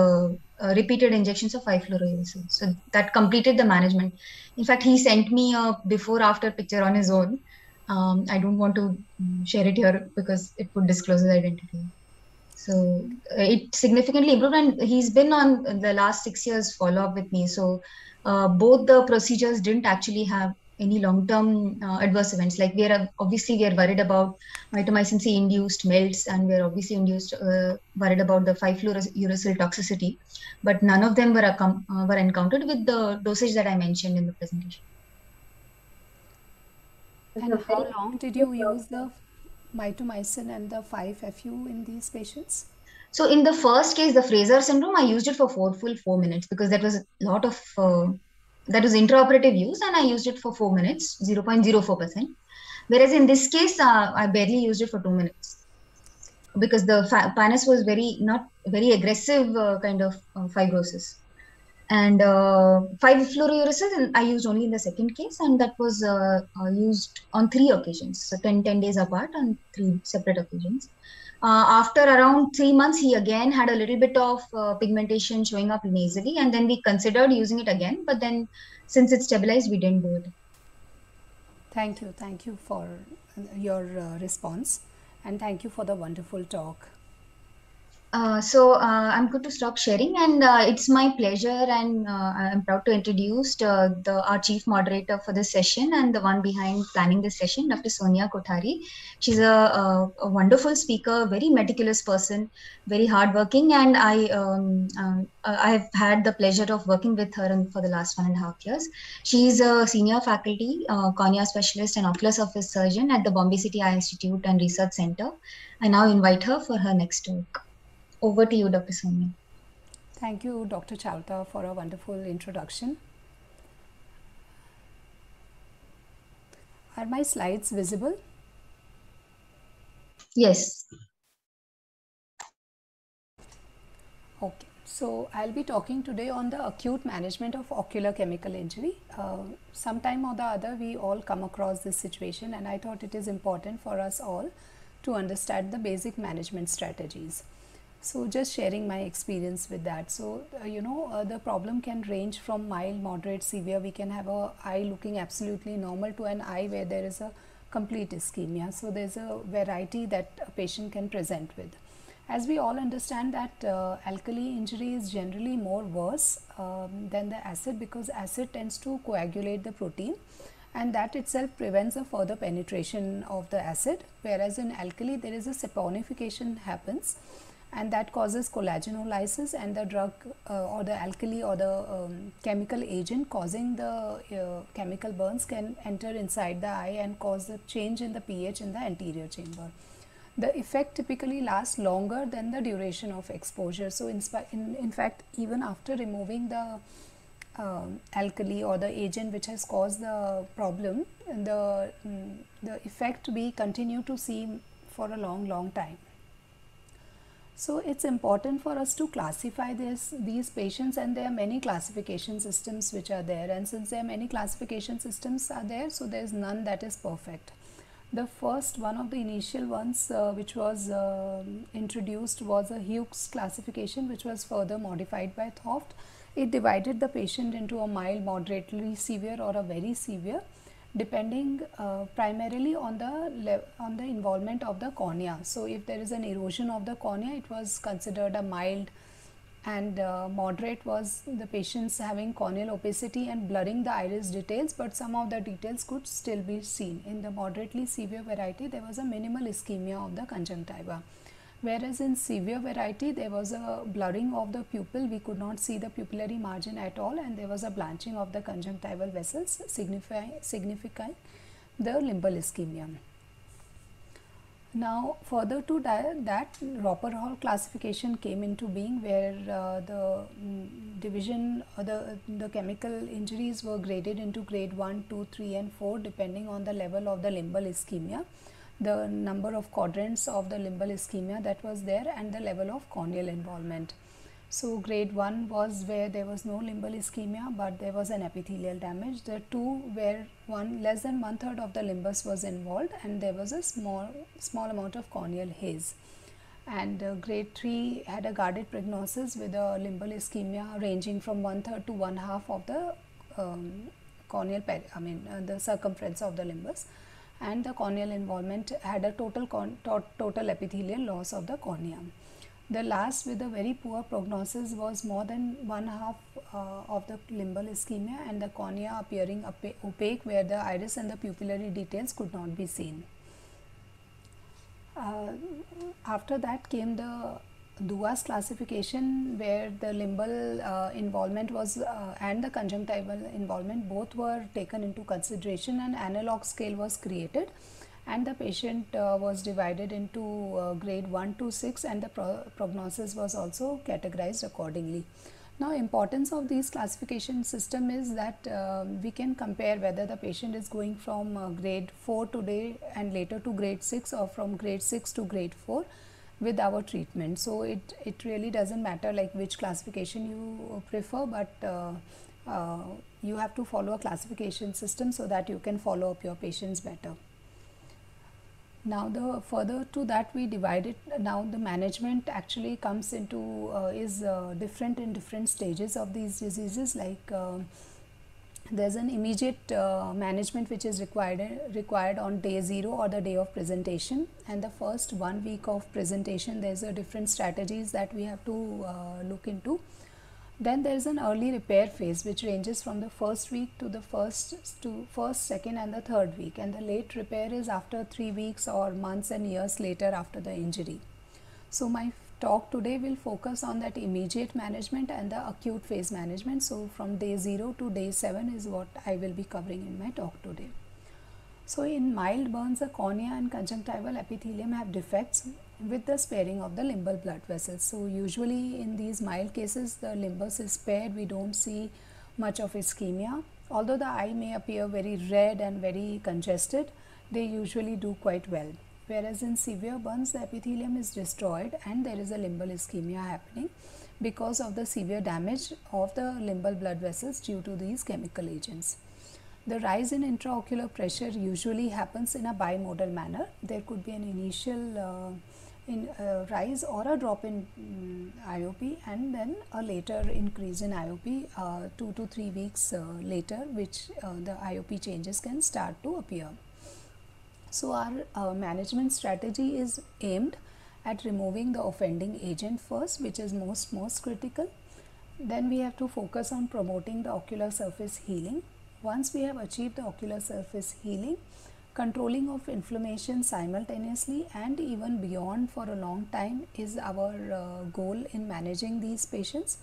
repeated injections of 5-fluorouracil. So that completed the management. In fact, he sent me a before-after picture on his own. I don't want to share it here because it would disclose his identity. So it significantly improved, and he's been on the last 6 years follow-up with me. So both the procedures didn't actually have any long-term adverse events. Like we are worried about mitomycin C induced melts, and we're obviously worried about the 5-fluorouracil toxicity, but none of them were encountered with the dosage that I mentioned in the presentation. And how long did you use the mitomycin and the 5-FU in these patients? So in the first case, the Fraser syndrome, I used it for full 4 minutes because that was a lot of that was intraoperative use, and I used it for 4 minutes, 0.04%. Whereas in this case, I barely used it for 2 minutes because the pannus was not very aggressive kind of fibrosis. And 5-fluorouracil I used only in the second case, and that was used on 3 occasions, so 10 days apart on 3 separate occasions. After around 3 months, he again had a little bit of pigmentation showing up nasally, and then we considered using it again, but then since it stabilized, we didn't do it. Thank you for your response, and thank you for the wonderful talk. So I'm good to stop sharing, and it's my pleasure, and I'm proud to introduce our chief moderator for this session and the one behind planning this session, Dr. Sonia Kothari. She's a wonderful speaker, very meticulous person, very hardworking, and I've had the pleasure of working with her for the last 1.5 years. She's a senior faculty, cornea specialist and ocular surface surgeon at the Bombay City Eye Institute and Research Center. I now invite her for her next talk. Over to you, Dr. Sonia. Thank you, Dr. Chauta, for a wonderful introduction. Are my slides visible? Yes. Okay, so I'll be talking today on the acute management of ocular chemical injury. Sometime or the other, we all come across this situation, and I thought it is important for us all to understand the basic management strategies. So just sharing my experience with that. So the problem can range from mild, moderate, severe. We can have an eye looking absolutely normal to an eye where there is a complete ischemia. So there's a variety that a patient can present with. As we all understand that alkali injury is generally more worse than the acid, because acid tends to coagulate the protein, and that itself prevents a further penetration of the acid, whereas in alkali there is a saponification happens, and that causes collagenolisis, and the drug or the alkali or the chemical agent causing the chemical burns can enter inside the eye and cause a change in the pH in the anterior chamber. The effect typically lasts longer than the duration of exposure. So in fact, even after removing the alkali or the agent which has caused the problem, the effect we continue to see for a long time. So it's important for us to classify these patients, and there are many classification systems which are there, and since there are many classification systems are there, so there's none that is perfect. The first one of the initial ones which was introduced was a Hughes classification, which was further modified by Thoft. It divided the patient into a mild, moderately severe or a very severe, depending primarily on the involvement of the cornea. So if there is an erosion of the cornea, it was considered a mild, and moderate was the patients having corneal opacity and blurring the iris details, but some of the details could still be seen. In the moderately severe variety, there was a minimal ischemia of the conjunctiva, whereas in severe variety there was a blurring of the pupil. We could not see the pupillary margin at all, and there was a blanching of the conjunctival vessels signifying the limbal ischemia. Now further to that, Roper Hall classification came into being, where the division, the chemical injuries were graded into grade 1, 2, 3 and 4 depending on the level of the limbal ischemia, the number of quadrants of the limbal ischemia that was there, and the level of corneal involvement. So grade 1 was where there was no limbal ischemia, but there was an epithelial damage. The 2 where less than 1/3 of the limbus was involved, and there was a small amount of corneal haze. And grade 3 had a guarded prognosis with a limbal ischemia ranging from 1/3 to 1/2 of the corneal, the circumference of the limbus, and the corneal involvement had a total epithelial loss of the cornea. The last with a very poor prognosis was more than 1/2 of the limbal ischemia, and the cornea appearing opaque, where the iris and the pupillary details could not be seen. After that came the Dua's classification, where the limbal involvement was and the conjunctival involvement both were taken into consideration, and analog scale was created, and the patient was divided into grade 1 to 6, and the prognosis was also categorized accordingly. Now importance of these classification system is that we can compare whether the patient is going from grade 4 today and later to grade 6, or from grade 6 to grade 4 with our treatment. So it really doesn't matter like which classification you prefer, but you have to follow a classification system so that you can follow up your patients better. Now further to that, we divide it. Now the management actually comes into is different in different stages of these diseases. Like there's an immediate management which is required on day 0 or the day of presentation, and the first 1 week of presentation there's a different strategies that we have to look into. Then there is an early repair phase which ranges from the first week to the first, second and the third week, and the late repair is after 3 weeks or months and years later after the injury. So my talk today will focus on that immediate management and the acute phase management. So from day 0 to day 7 is what I will be covering in my talk today. So in mild burns, the cornea and conjunctival epithelium have defects with the sparing of the limbal blood vessels. So usually in these mild cases the limbus is spared, we don't see much of ischemia. Although the eye may appear very red and very congested, they usually do quite well. Whereas in severe burns, the epithelium is destroyed and there is a limbal ischemia happening because of the severe damage of the limbal blood vessels due to these chemical agents. The rise in intraocular pressure usually happens in a bimodal manner. There could be an initial rise or a drop in IOP, and then a later increase in IOP 2 to 3 weeks later, which the IOP changes can start to appear. So our management strategy is aimed at removing the offending agent first, which is most critical. Then we have to focus on promoting the ocular surface healing. Once we have achieved the ocular surface healing, controlling of inflammation simultaneously and even beyond for a long time is our goal in managing these patients.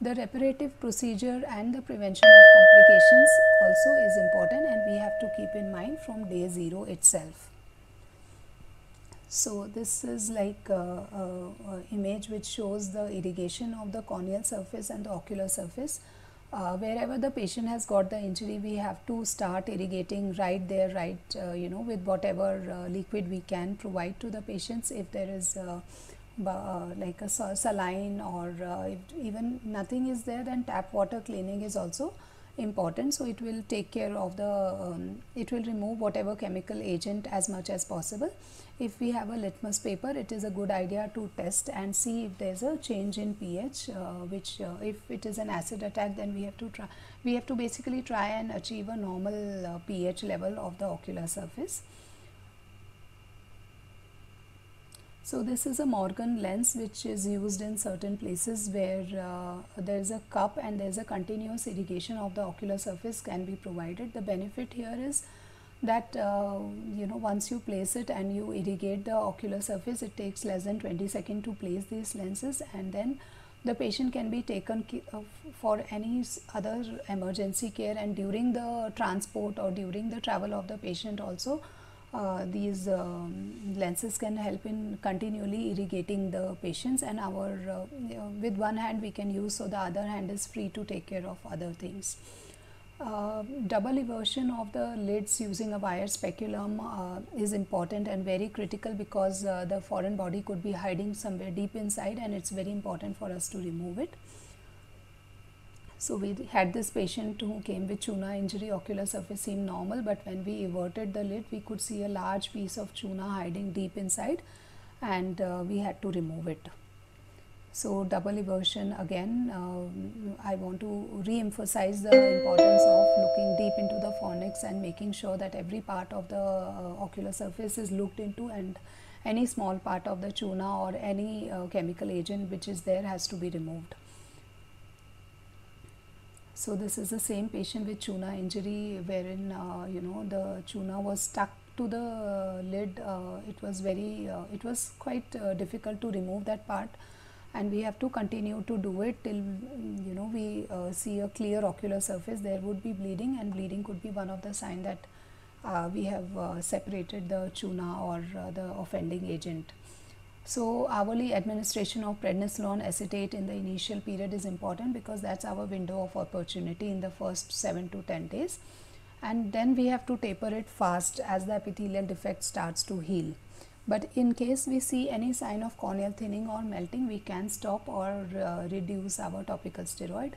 The reparative procedure and the prevention of complications also is important, and we have to keep in mind from day 0 itself. So this is like a image which shows the irrigation of the corneal surface and the ocular surface. Wherever the patient has got the injury, we have to start irrigating right there, with whatever liquid we can provide to the patients. If there is like a saline, or if even nothing is there, then tap water cleaning is also important. So it will take care of the, it will remove whatever chemical agent as much as possible. If we have a litmus paper, it is a good idea to test and see if there's a change in pH, which if it is an acid attack, then we have to basically try and achieve a normal pH level of the ocular surface. So this is a Morgan lens, which is used in certain places where there is a cup and there is a continuous irrigation of the ocular surface can be provided. The benefit here is that once you place it and you irrigate the ocular surface, it takes less than 20 seconds to place these lenses, and then the patient can be taken for any other emergency care, and during the transport or during the travel of the patient also, these lenses can help in continually irrigating the patients, and our with one hand we can use, so the other hand is free to take care of other things. Double eversion of the lids using a wire speculum is important and very critical, because the foreign body could be hiding somewhere deep inside, and it's very important for us to remove it. So we had this patient who came with Chuna injury. Ocular surface seemed normal, but when we everted the lid, we could see a large piece of Chuna hiding deep inside, and we had to remove it. So double eversion, again, I want to re-emphasize the importance of looking deep into the fornix and making sure that every part of the ocular surface is looked into, and any small part of the Chuna or any chemical agent which is there has to be removed. So this is the same patient with Chuna injury, wherein the Chuna was stuck to the lid. It was quite difficult to remove that part, and we have to continue to do it till we see a clear ocular surface. There would be bleeding, and bleeding could be one of the signs that we have separated the Chuna or the offending agent. So hourly administration of prednisolone acetate in the initial period is important, because that's our window of opportunity in the first 7 to 10 days, and then we have to taper it fast as the epithelial defect starts to heal. But in case we see any sign of corneal thinning or melting, we can stop or reduce our topical steroid.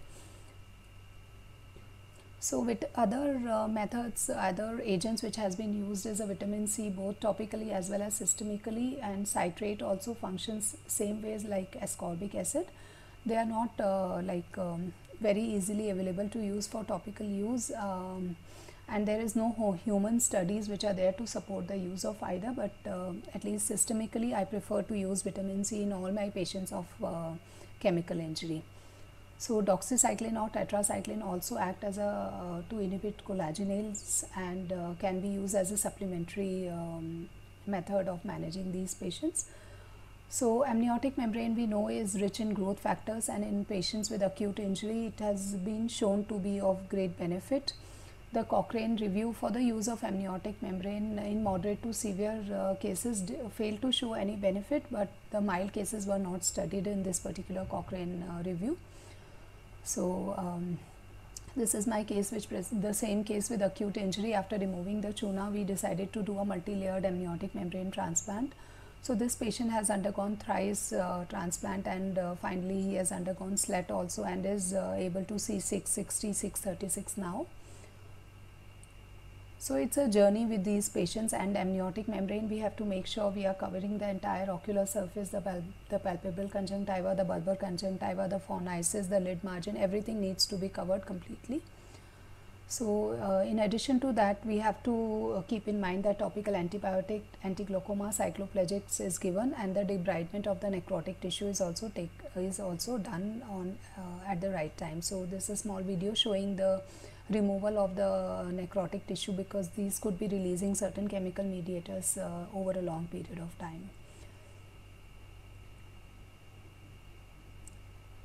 So with other methods, other agents which has been used is a vitamin C, both topically as well as systemically, and citrate also functions same ways like ascorbic acid. They are not very easily available to use for topical use, and there is no human studies which are there to support the use of either, but at least systemically I prefer to use vitamin C in all my patients of chemical injury. So doxycycline or tetracycline also act as a to inhibit collagenase, and can be used as a supplementary method of managing these patients. So amniotic membrane we know is rich in growth factors, and in patients with acute injury it has been shown to be of great benefit. The Cochrane review for the use of amniotic membrane in moderate to severe cases failed to show any benefit, but the mild cases were not studied in this particular Cochrane review. So this is my case, the same case with acute injury. After removing the Chuna, we decided to do a multi-layered amniotic membrane transplant. So this patient has undergone thrice transplant, and finally he has undergone SLET also, and is able to see 660, 636 now. So it's a journey with these patients, and amniotic membrane we have to make sure we are covering the entire ocular surface, the palpebral conjunctiva, the bulbar conjunctiva, the fornices, the lid margin, everything needs to be covered completely. So in addition to that, we have to keep in mind that topical antibiotic, anti-glaucoma, cycloplegics is given, and the debridement of the necrotic tissue is also done on at the right time. So this is a small video showing the removal of the necrotic tissue, because these could be releasing certain chemical mediators over a long period of time.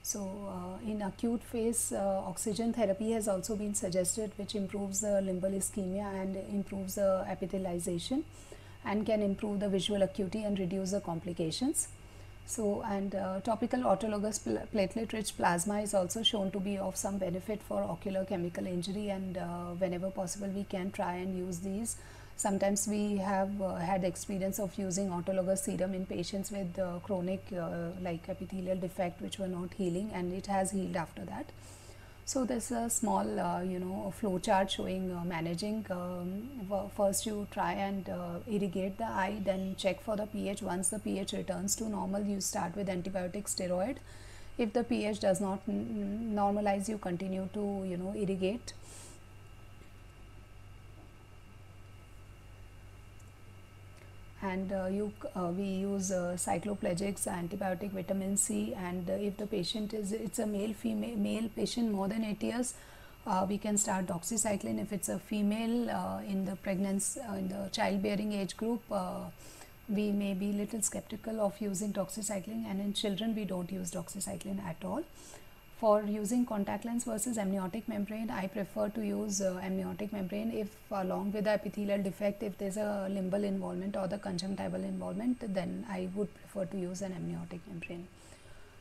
So in acute phase, oxygen therapy has also been suggested, which improves the limbal ischemia and improves the epithelialization, and can improve the visual acuity and reduce the complications. So, and topical autologous platelet-rich plasma is also shown to be of some benefit for ocular chemical injury, and whenever possible we can try and use these. Sometimes we have had experience of using autologous serum in patients with chronic like epithelial defect which were not healing, and it has healed after that. So there's a small, flow chart showing managing. First you try and irrigate the eye, then check for the pH. Once the pH returns to normal, you start with antibiotic steroid. If the pH does not normalize, you continue to, irrigate. And we use cycloplegics, antibiotic, vitamin C, and if the patient it's a male patient more than 8 years, we can start doxycycline. If it's a female in the pregnancy, in the childbearing age group, we may be little skeptical of using doxycycline, and in children we don't use doxycycline at all. For using contact lens versus amniotic membrane, I prefer to use amniotic membrane if along with the epithelial defect, if there's a limbal involvement or the conjunctival involvement, then I would prefer to use an amniotic membrane.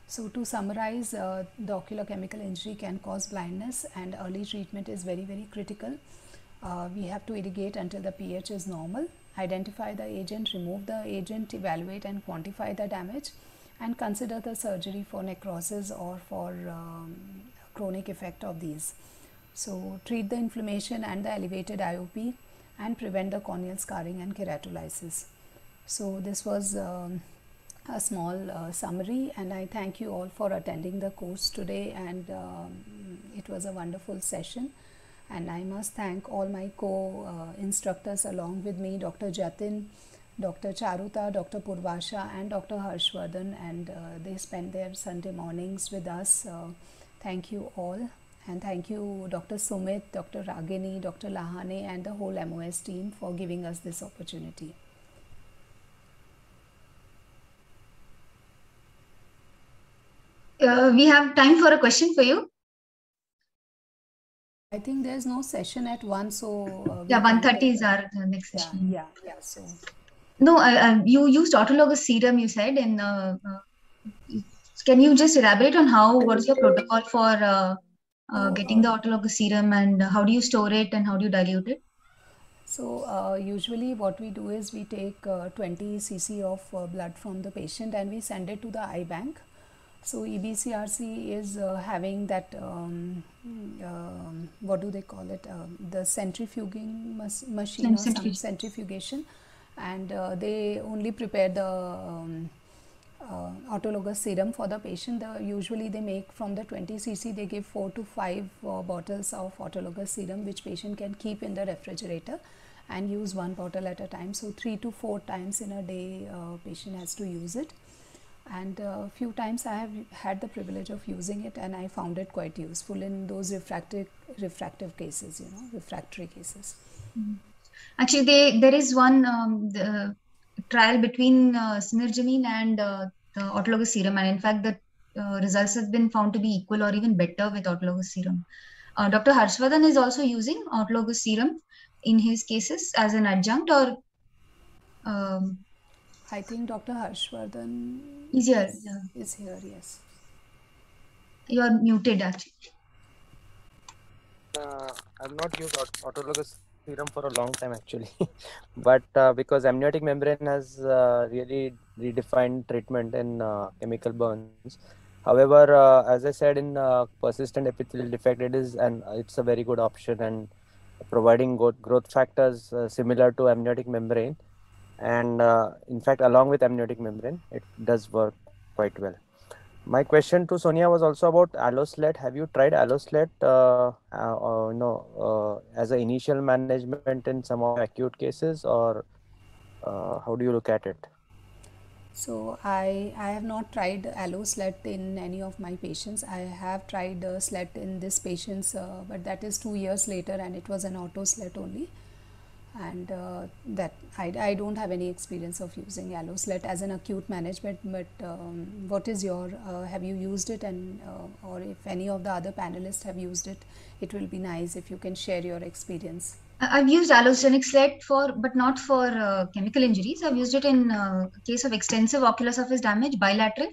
So to summarize, the ocular chemical injury can cause blindness, and early treatment is very, very critical. We have to irrigate until the pH is normal, identify the agent, remove the agent, evaluate and quantify the damage, and consider the surgery for necrosis or for chronic effect of these. So treat the inflammation and the elevated IOP and prevent the corneal scarring and keratolysis. So this was a small summary, and I thank you all for attending the course today, and it was a wonderful session. And I must thank all my co-instructors along with me, Dr. Jatin, Dr. Charuta, Dr. Purvasha and Dr. Harshvardhan, and they spend their Sunday mornings with us. Thank you all, and thank you Dr. Sumit, Dr. Ragini, Dr. Lahane and the whole MOS team for giving us this opportunity. We have time for a question for you. I think there's no session at 1, so... yeah, 1:30 is our next session. Yeah, so... No, you used autologous serum, you said, and can you just elaborate on what's your protocol for getting the autologous serum, and how do you store it and how do you dilute it? So usually what we do is we take 20 cc of blood from the patient and we send it to the eye bank. So EBCRC is having that, what do they call it, the centrifuging machine, centrifugation, and they only prepare the autologous serum for the patient. Usually they make from the 20 cc, they give 4 to 5 bottles of autologous serum, which patient can keep in the refrigerator and use 1 bottle at a time. So 3 to 4 times in a day patient has to use it. And a few times I have had the privilege of using it, and I found it quite useful in those refractive cases, refractory cases. Mm-hmm. Actually, there is one trial between Synergamine and the autologous serum, and in fact the results have been found to be equal or even better with autologous serum. Dr. Harshvardhan is also using autologous serum in his cases as an adjunct, or I think Dr. Harshvardhan is here. Is here, yes. You are muted actually. I've not used autologous serum for a long time actually, but because amniotic membrane has really redefined treatment in chemical burns. However, as I said, in persistent epithelial defect, it's a very good option, and providing growth factors similar to amniotic membrane, and in fact along with amniotic membrane, it does work quite well. My question to Sonia was also about Allosled. Have you tried Allosled as an initial management in some of acute cases, or how do you look at it? So I have not tried Allosled in any of my patients. I have tried Sled in this patient's, but that is 2 years later, and it was an auto Sled only. And that I don't have any experience of using Allosled as an acute management, but what is your, have you used it, and or if any of the other panelists have used it, it will be nice if you can share your experience. I've used allosteric sled but not for chemical injuries. I've used it in case of extensive ocular surface damage, bilateral,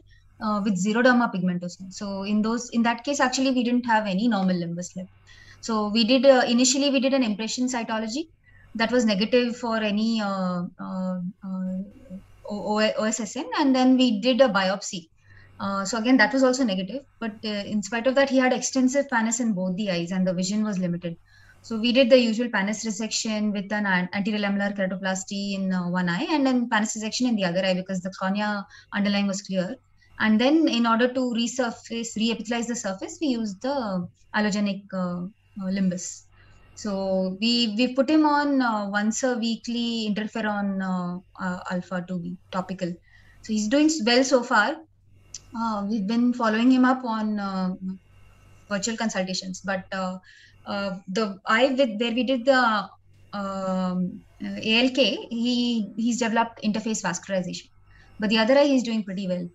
with xeroderma pigmentosa. So in that case, actually, we didn't have any normal limbus left. So we did, initially we did an impression cytology that was negative for any OSSN, and then we did a biopsy So again, that was also negative. But in spite of that, he had extensive pannus in both the eyes, and the vision was limited. So we did the usual pannus resection with an anterolamellar keratoplasty in one eye, and then pannus resection in the other eye because the cornea underlying was clear. And then, in order to re-epithelize the surface, we used the allogenic limbus. So we put him on once a weekly interferon alpha 2B topical. So he's doing well so far. We've been following him up on virtual consultations, but the eye where we did the ALK, he's developed interface vascularization, but the other eye he's doing pretty well.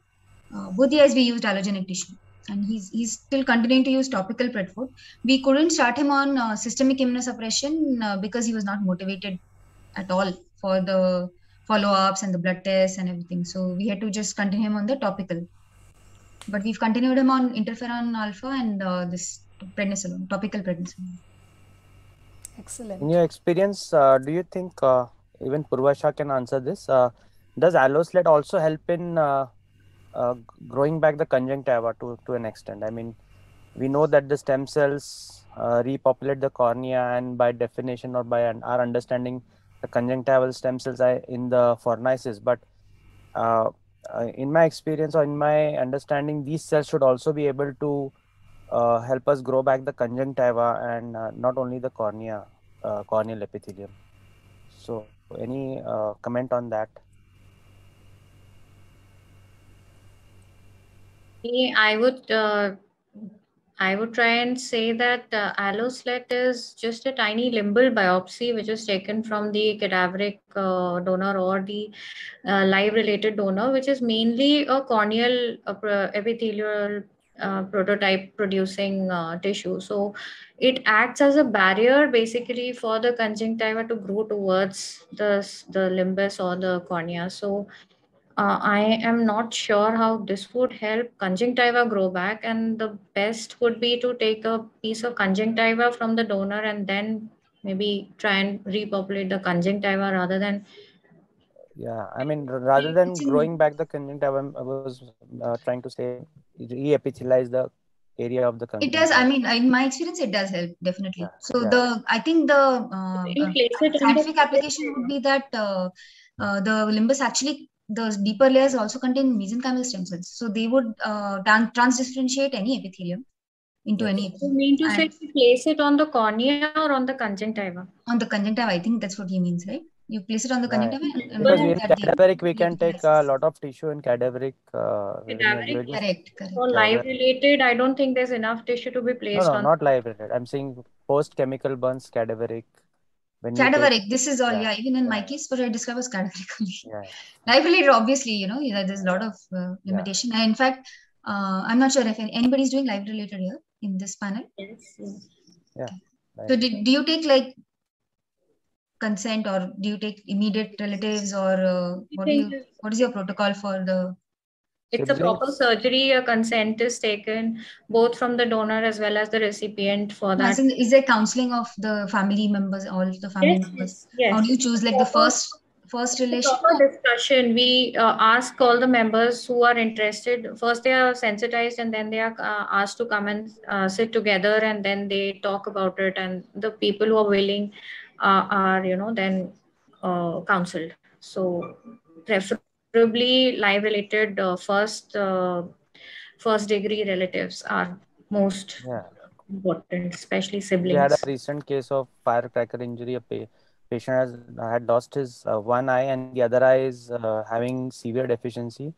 Both the eyes we used allogenic tissue, and he's still continuing to use topical Predford. We couldn't start him on systemic immunosuppression because he was not motivated at all for the follow-ups and the blood tests and everything. So we had to just continue him on the topical. But we've continued him on interferon alpha and this prednisolone, topical prednisolone. Excellent. In your experience, do you think even Purvasha can answer this? Does Alloslet also help in growing back the conjunctiva to an extent? I mean, we know that the stem cells repopulate the cornea, and by definition or by our understanding, the conjunctival stem cells are in the fornices. But in my experience or in my understanding, these cells should also be able to help us grow back the conjunctiva and not only the cornea, corneal epithelium. So, any comment on that? I would try and say that Alloslet is just a tiny limbal biopsy which is taken from the cadaveric donor or the live-related donor, which is mainly a corneal epithelial prototype producing tissue. So it acts as a barrier basically for the conjunctiva to grow towards the limbus or the cornea. So I am not sure how this would help conjunctiva grow back, and the best would be to take a piece of conjunctiva from the donor and then maybe try and repopulate the conjunctiva rather than. Yeah, I mean, rather than growing back the conjunctiva, I was trying to say re-epithelize the area of the conjunctiva. It does. I mean, in my experience, it does help definitely. Yeah, so I think the scientific application would be that the limbus actually, the deeper layers also contain mesenchymal stem cells, so they would transdifferentiate any epithelium into any epithelium. You mean to say you place it on the cornea or on the conjunctiva? On the conjunctiva, I think that's what he means, right? You place it on the conjunctiva. And because in cadaveric, we can take a lot of tissue in cadaveric. Correct. For live related, I don't think there's enough tissue to be placed on. No, not live related. I'm saying post chemical burns cadaveric. Cadaveric, this is all, even in my case, what I describe as cadaveric only. Live related, obviously, there's a lot of limitation. And in fact, I'm not sure if anybody's doing live related here in this panel. Yes. Yeah. Okay. So do you take like consent, or do you take immediate relatives, or what is your protocol for the? It's a proper surgery. A consent is taken both from the donor as well as the recipient for that. Is there counseling of the family members, all the family members? Yes. How do you choose like the first relation? Proper discussion. We ask all the members who are interested. First, they are sensitized, and then they are asked to come and sit together, and then they talk about it. And the people who are willing are, then counseled. So, preferably live-related first degree relatives are most important, especially siblings. We had a recent case of firecracker injury. A patient had lost his one eye, and the other eye is having severe deficiency.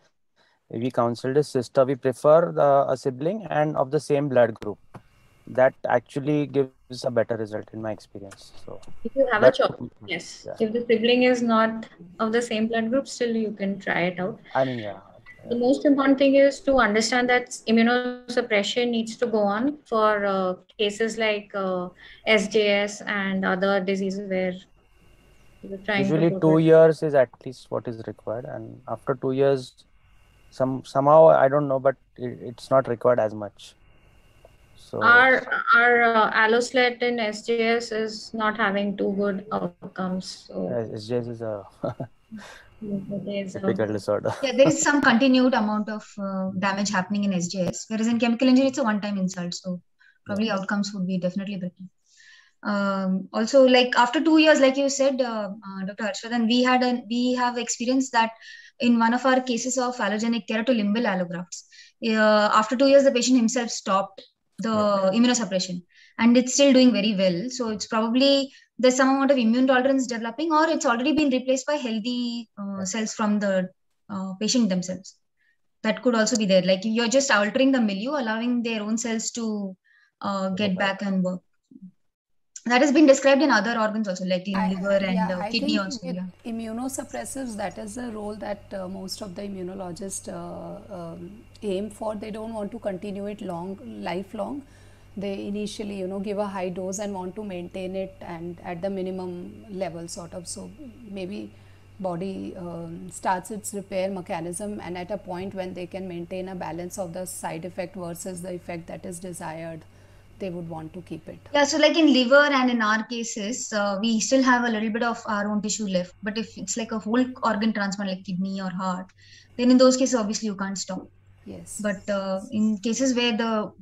We counseled his sister. We prefer a sibling and of the same blood group. That actually gives a better result in my experience. So if you have a choice, yes. If the sibling is not of the same blood group, still you can try it out. I mean, The most important thing is to understand that immunosuppression needs to go on for cases like SJS and other diseases where you're trying usually 2 years is at least what is required, and after 2 years, somehow I don't know, but it's not required as much. So our Alloslet in SJS is not having too good outcomes. So SJS is a There's Typical disorder. Yeah, there is some continued amount of damage happening in SJS, whereas in chemical injury, it's a one-time insult. So probably outcomes would be definitely better. Also, like after 2 years, like you said, Dr. Harshvardhan, we have experienced that in one of our cases of allogenic keratolimbal allografts. After 2 years, the patient himself stopped the immunosuppression, and it's still doing very well. So it's probably there's some amount of immune tolerance developing, or it's already been replaced by healthy cells from the patient themselves. That could also be there. Like you're just altering the milieu, allowing their own cells to get back and work. That has been described in other organs also, like liver and I kidney think also. with Yeah. immunosuppressives, that is the role that most of the immunologists aim for. They don't want to continue it lifelong. They initially, give a high dose and want to maintain it and at the minimum level sort of. So maybe body starts its repair mechanism, and at a point when they can maintain a balance of the side effect versus the effect that is desired, they would want to keep it. Yeah, so like in liver and in our cases, we still have a little bit of our own tissue left. But if it's like a whole organ transplant, like kidney or heart, then in those cases, obviously you can't stop. Yes. But in cases where the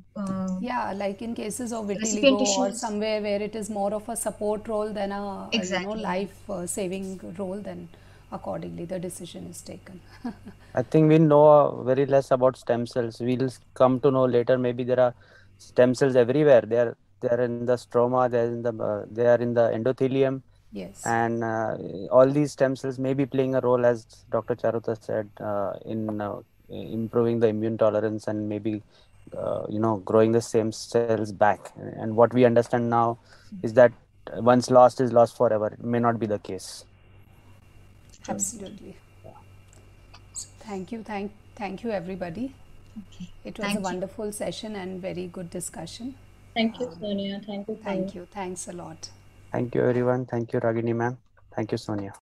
like in cases of recipient vitiligo or tissues, somewhere where it is more of a support role than a exactly, life saving role, then accordingly the decision is taken. I think we know very less about stem cells. We'll come to know later. Maybe there are stem cells everywhere. They are in the stroma. They are in the endothelium. Yes. And all these stem cells may be playing a role, as Dr. Charuta said, in improving the immune tolerance and maybe growing the same cells back. And what we understand now is that once lost is lost forever. It may not be the case. Absolutely. So thank you everybody. Okay. It was a wonderful session and very good discussion. Thank you, Sonia. Thank you. Thanks a lot. Thank you, everyone. Thank you, Ragini ma'am. Thank you, Sonia.